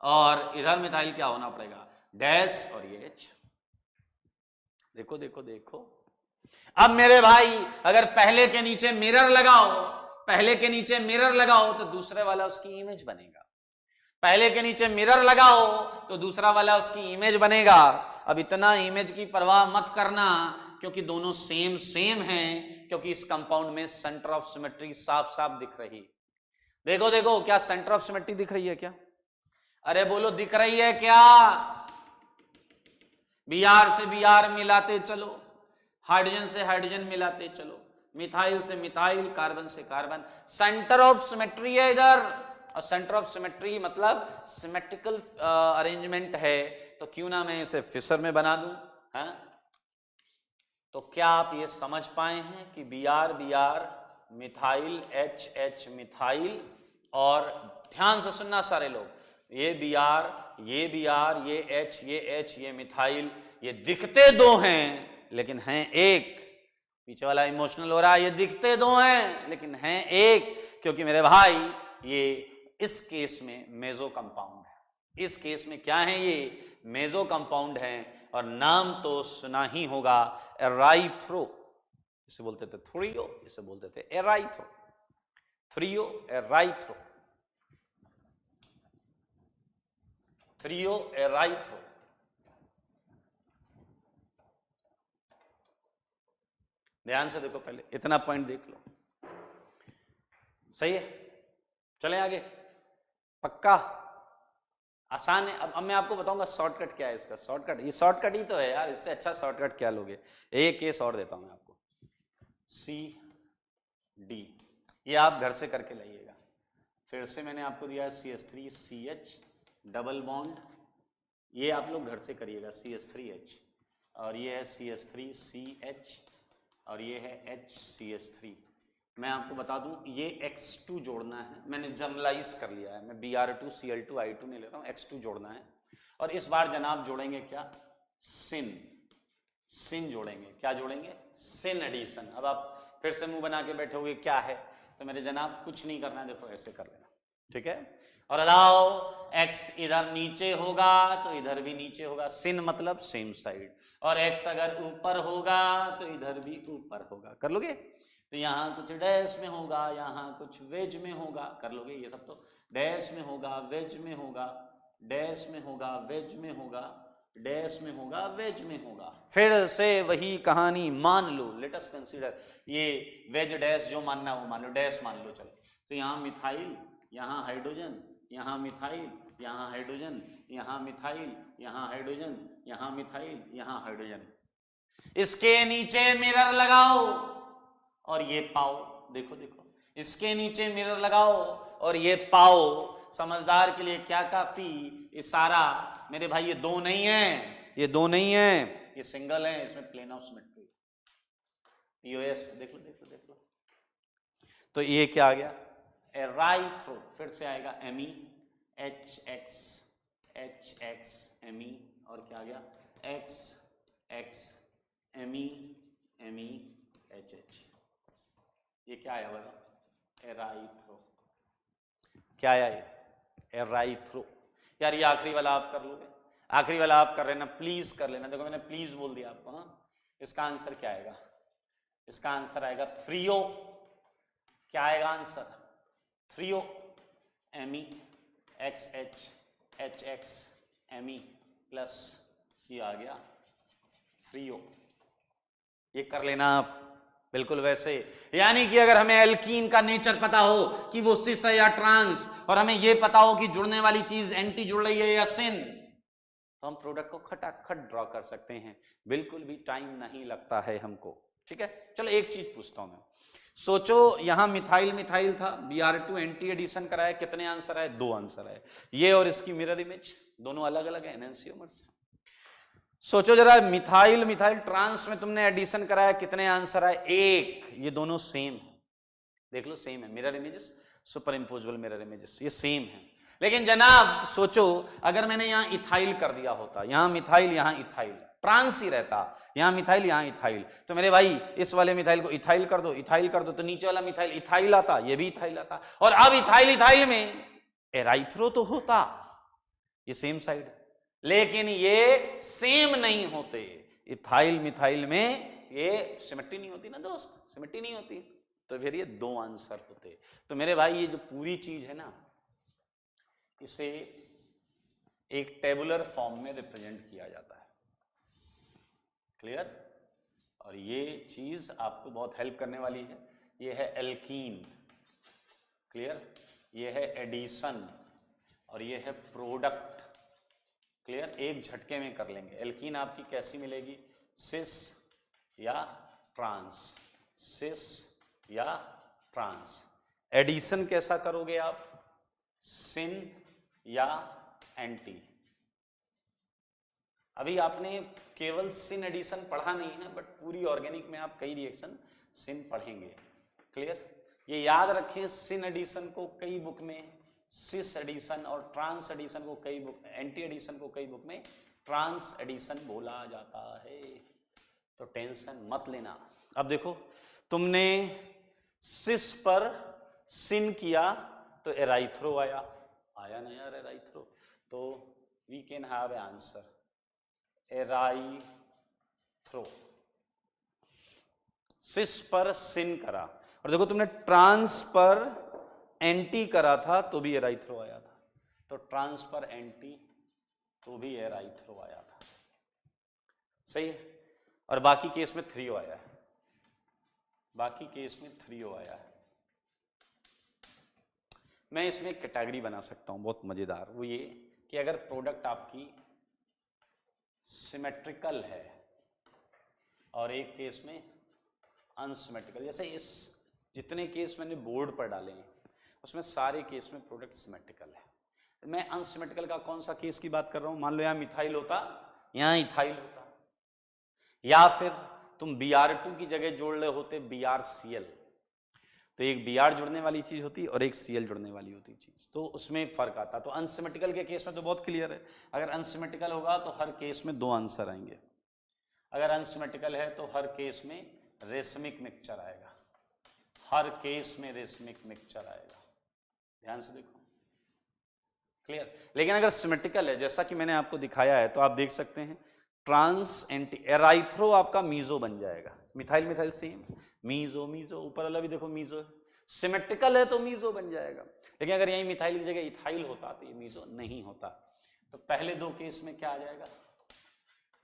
और इधर मिथाइल क्या होना पड़ेगा? डैश, और ये एच। देखो देखो देखो। अब मेरे भाई अगर पहले के नीचे मिरर लगाओ, पहले के नीचे मिरर लगाओ तो दूसरे वाला उसकी इमेज बनेगा, पहले के नीचे मिरर लगाओ तो दूसरा वाला उसकी इमेज बनेगा। अब इतना इमेज की परवाह मत करना क्योंकि दोनों सेम सेम हैं, क्योंकि इस कंपाउंड में सेंटर ऑफ सिमेट्री साफ साफ दिख रही। देखो देखो, क्या सेंटर ऑफ सिमेट्री दिख रही है क्या? अरे बोलो दिख रही है क्या? Br से Br मिलाते चलो, हाइड्रोजन से हाइड्रोजन मिलाते चलो, मिथाइल से मिथाइल, कार्बन से कार्बन, सेंटर ऑफ सिमेट्री है इधर। और सेंटर ऑफ सिमेट्री मतलब सिमेट्रिकल अरेंजमेंट है, तो क्यों ना मैं इसे फिशर में बना दूं, है? तो क्या आप ये समझ पाए हैं कि Br मिथाइल, H मिथाइल, और ध्यान से सुनना सारे लोग, ये Br, ये H, ये मिथाइल, ये दिखते दो हैं लेकिन हैं एक। पीछे वाला इमोशनल हो रहा है, ये दिखते दो हैं लेकिन हैं एक, क्योंकि मेरे भाई ये इस केस में मेजो कंपाउंड है। इस केस में क्या है? ये मेजो कंपाउंड है, और नाम तो सुना ही होगा, एराइथ्रो। इसे बोलते थे थ्रियो, इसे बोलते थे एराइथ्रो, थ्रियो एराइथ्रो, थ्रियो एराइथ्रो। ध्यान से देखो, पहले इतना पॉइंट देख लो, सही है। चलें आगे, पक्का आसान है। अब मैं आपको बताऊंगा शॉर्टकट क्या है इसका। शॉर्टकट, ये शॉर्टकट ही तो है यार, इससे अच्छा शॉर्टकट क्या लोगे। एक केस और देता हूं मैं आपको, CD, ये आप घर से करके लाइएगा। फिर से मैंने आपको दिया CH3CH डबल बॉन्ड, ये आप लोग घर से करिएगा, CH3H, और ये है CH3CH, और ये है HCH3। मैं आपको बता दूं, ये X2 जोड़ना है, मैंने जनरलाइज कर लिया है, मैं Br2Cl2 I2 नहीं ले रहा हूं, X2 जोड़ना है। और इस बार जनाब जोड़ेंगे क्या? सिन, सिन जोड़ेंगे। क्या जोड़ेंगे? Syn addition. अब आप फिर से मुंह बना के बैठे हुए क्या है, तो मेरे जनाब कुछ नहीं करना है, देखो ऐसे कर लेना, ठीक है। और अलाओ X इधर नीचे होगा तो इधर भी नीचे होगा, सिन मतलब सेम साइड, और X अगर ऊपर होगा तो इधर भी ऊपर होगा। कर लोगे? तो यहाँ कुछ डैश में होगा, यहाँ कुछ वेज में होगा। कर लोगे? ये सब तो डैश में होगा, वेज में होगा, डैश में होगा, वेज में होगा, डैश में होगा, वेज में होगा। फिर से वही कहानी, मान लो, लेट अस कंसीडर, ये वेज डैश जो मानना वो मान लो, डैश मान लो, चलो। तो यहाँ मिथाइल, यहाँ हाइड्रोजन, यहाँ मिथाइल, यहाँ हाइड्रोजन, यहाँ मिथाइल, यहाँ हाइड्रोजन, यहाँ मिथाइल, यहाँ हाइड्रोजन। इसके नीचे मिरर लगाओ और ये पाओ, देखो देखो, इसके नीचे मिरर लगाओ और ये पाओ। समझदार के लिए क्या काफी इशारा, मेरे भाई ये दो नहीं है, ये दो नहीं है, ये सिंगल है, इसमें प्लेन ऑफ सिमेट्री, POS। देख लो देख लो देख लो। तो ये क्या आ गया? एराइथ्रो। फिर से आएगा Me, HX, HX, Me, और क्या आ गया? X, X, MEMEHH, ये क्या आया बोलो? एराइथ्रो। क्या आया ये? एराइथ्रो। यार ये आखिरी वाला आप कर लोगे, आखिरी वाला आप कर लेना, प्लीज कर लेना। देखो मैंने प्लीज बोल दिया आपको। हाँ, इसका आंसर क्या आएगा? इसका आंसर आएगा थ्रियो। क्या आएगा आंसर? थ्रियो। MEXHHME प्लस ये आ गया थ्रियो। ये कर लेना आप बिल्कुल वैसे। यानी कि अगर हमें एल्कीन का नेचर पता हो कि वो सिस है या ट्रांस, और हमें ये पता हो कि जुड़ने वाली चीज एंटी जुड़ रही है या सिन, तो हम प्रोडक्ट को खटाखट ड्रॉ कर सकते हैं, बिल्कुल भी टाइम नहीं लगता है हमको। ठीक है, चलो एक चीज पूछता हूं मैं। सोचो यहां मिथाइल मिथाइल था, Br2 एंटी एडिशन कराया, कितने आंसर आए? 2 आंसर आए। ये और इसकी मिरर इमेज दोनों अलग अलग है एनहांसियोमर्स। सोचो जरा मिथाइल मिथाइल ट्रांस में तुमने एडिशन कराया, कितने आंसर आए? 1। ये दोनों सेम है, देख लो सेम है, mirror images, superimposable mirror images, ये सेम है। लेकिन जनाब सोचो अगर मैंने यहां इथाइल कर दिया होता, यहां मिथाइल यहां इथाइल, ट्रांस ही रहता, यहां मिथाइल यहां इथाइल, तो मेरे भाई इस वाले मिथाइल को इथाइल कर दो, इथाइल कर दो, तो नीचे वाला मिथाइल इथाइल आता, ये भी इथाइल आता, और अब इथाइल इथाइल में एराइथ्रो तो होता, ये सेम साइड, लेकिन ये सेम नहीं होते। इथाइल मिथाइल में ये सिमेट्री नहीं होती ना दोस्त, सिमेट्री नहीं होती, तो फिर ये 2 आंसर होते। तो मेरे भाई ये जो पूरी चीज है ना, इसे एक टेबुलर फॉर्म में रिप्रेजेंट किया जाता है। क्लियर? और ये चीज आपको बहुत हेल्प करने वाली है। ये है एल्कीन, क्लियर? ये है एडिशन, और ये है प्रोडक्ट। क्लियर? एक झटके में कर लेंगे। एल्कीन आपकी कैसी मिलेगी? सिस या ट्रांस, सिस या ट्रांस। एडिशन कैसा करोगे आप? सिन या एंटी। अभी आपने केवल सिन एडिशन पढ़ा नहीं है, बट पूरी ऑर्गेनिक में आप कई रिएक्शन सिन पढ़ेंगे। क्लियर? ये याद रखें, सिन एडिशन को कई बुक में सिस एडिशन, और ट्रांस एडिशन को कई बुक, एंटी एडिशन को कई बुक में ट्रांस एडिशन बोला जाता है, तो टेंशन मत लेना। अब देखो तुमने सिस पर सिन किया तो एराइथ्रो आया, आया ना यार एराइथ्रो, तो we can have a answer erythro. Cis पर सिन करा, और देखो तुमने ट्रांस पर एंटी करा था तो भी एराइथ्रो आया था, तो ट्रांस पर एंटी तो भी एराइथ्रो आया था, सही है। और बाकी केस में थ्रियो आया है, बाकी केस में थ्रियो आया है। मैं इसमें एक कैटेगरी बना सकता हूं बहुत मजेदार, वो ये कि अगर प्रोडक्ट आपकी सिमेट्रिकल है और एक केस में अनसिमेट्रिकल, जैसे इस जितने केस मैंने बोर्ड पर डाले हैं उसमें सारे केस में प्रोडक्ट सिमेट्रिकल है। मैं अनसिमेट्रिकल का कौन सा केस की बात कर रहा हूं? मान लो यहां मिथाइल होता, यहां इथाइल होता, या फिर तुम Br2 की जगह जोड़ रहे होते BrCl, तो एक Br जुड़ने वाली चीज होती और एक Cl जुड़ने वाली होती चीज, तो उसमें फर्क आता। तो अनसिमेट्रिकल के केस में तो बहुत क्लियर है, अगर अनसिमेट्रिकल होगा तो हर केस में 2 आंसर आएंगे, अगर अनसिमेट्रिकल है तो हर केस में रेशमिक मिक्सचर आएगा, हर केस में रेशमिक मिक्सचर आएगा, ध्यान से देखो। क्लियर? लेकिन अगर सिमेट्रिकल है जैसा कि मैंने आपको दिखाया है, तो आप देख सकते हैं ट्रांस एंटी, एराइथ्रो आपका मीजो बन जाएगा, methyl methyl same, meso meso, ऊपर वाला भी देखो मीजो है, सिमेट्रिकल है तो मीजो बन जाएगा। लेकिन अगर यही मिथाइल की जगह इथाइल होता तो ये मीजो नहीं होता। तो पहले 2 केस में क्या आ जाएगा?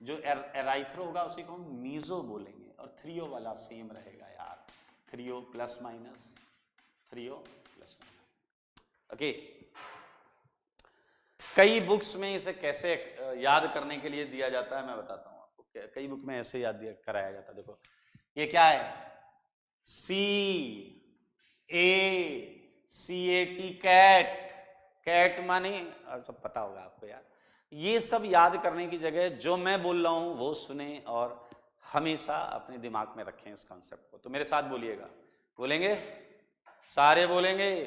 जो एराइथ्रो होगा उसी को हम मीजो बोलेंगे, और थ्रियो वाला सेम रहेगा यार, threo plus minus, threo plus minus. Okay, कई बुक्स में इसे कैसे याद करने के लिए दिया जाता है मैं बताता हूं आपको। कई बुक में ऐसे याद कराया जाता है। देखो ये क्या है? CAT, कैट, कैट माने सब पता होगा आपको यार। ये सब याद करने की जगह जो मैं बोल रहा हूं वो सुने और हमेशा अपने दिमाग में रखें इस कॉन्सेप्ट को। तो मेरे साथ बोलिएगा, बोलेंगे सारे, बोलेंगे,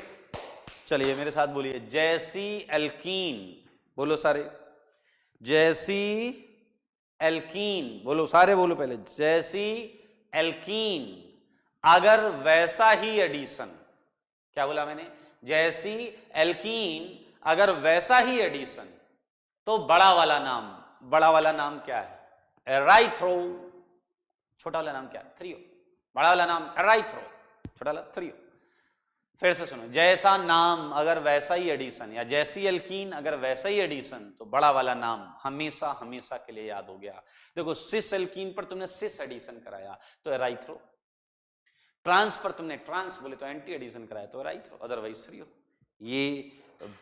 चलिए मेरे साथ बोलिए, जैसी एल्कीन, बोलो सारे, जैसी एल्कीन, बोलो सारे बोलो पहले, जैसी एल्कीन अगर वैसा ही एडिशन, क्या बोला मैंने, जैसी एल्कीन अगर वैसा ही एडिशन, तो बड़ा वाला नाम, बड़ा वाला नाम क्या है, एराइथ्रो, छोटा वाला नाम क्या है, थ्रियो, बड़ा वाला नाम एराइथ्रो, छोटा वाला थ्रियो। फिर से सुनो, जैसा नाम अगर वैसा ही एडिशन, या जैसी एल्कीन अगर वैसा ही एडिशन, तो बड़ा वाला नाम हमेशा हमेशा के लिए याद हो गया। देखो सिस एल्कीन पर तुमने सिस एडिशन कराया तो एराइथ्रो, ट्रांस पर तुमने ट्रांस बोले तो एंटी एडिशन कराया तो एराइथ्रो, अदरवाइज थ्रियो। ये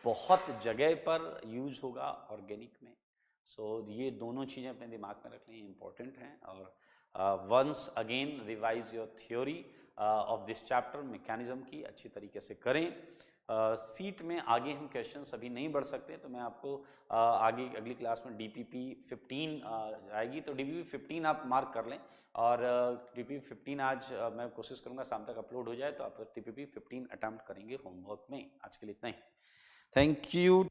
बहुत जगह पर यूज होगा ऑर्गेनिक में। सो ये दोनों चीजें अपने दिमाग में रखनी इंपॉर्टेंट हैं। और once again revise your theory of this chapter, mechanism की अच्छी तरीके से करें। सीट में आगे हम क्वेश्चंस अभी नहीं बढ़ सकते, तो मैं आपको आगे अगली क्लास में DPP 15 आएगी, तो DPP 15 आप मार्क कर लें। और DPP 15 आज मैं कोशिश करूंगा शाम तक अपलोड हो जाए, तो आप DPP 15 अटेम्प्ट करेंगे होमवर्क में। आज के लिए इतना ही, थैंक यू।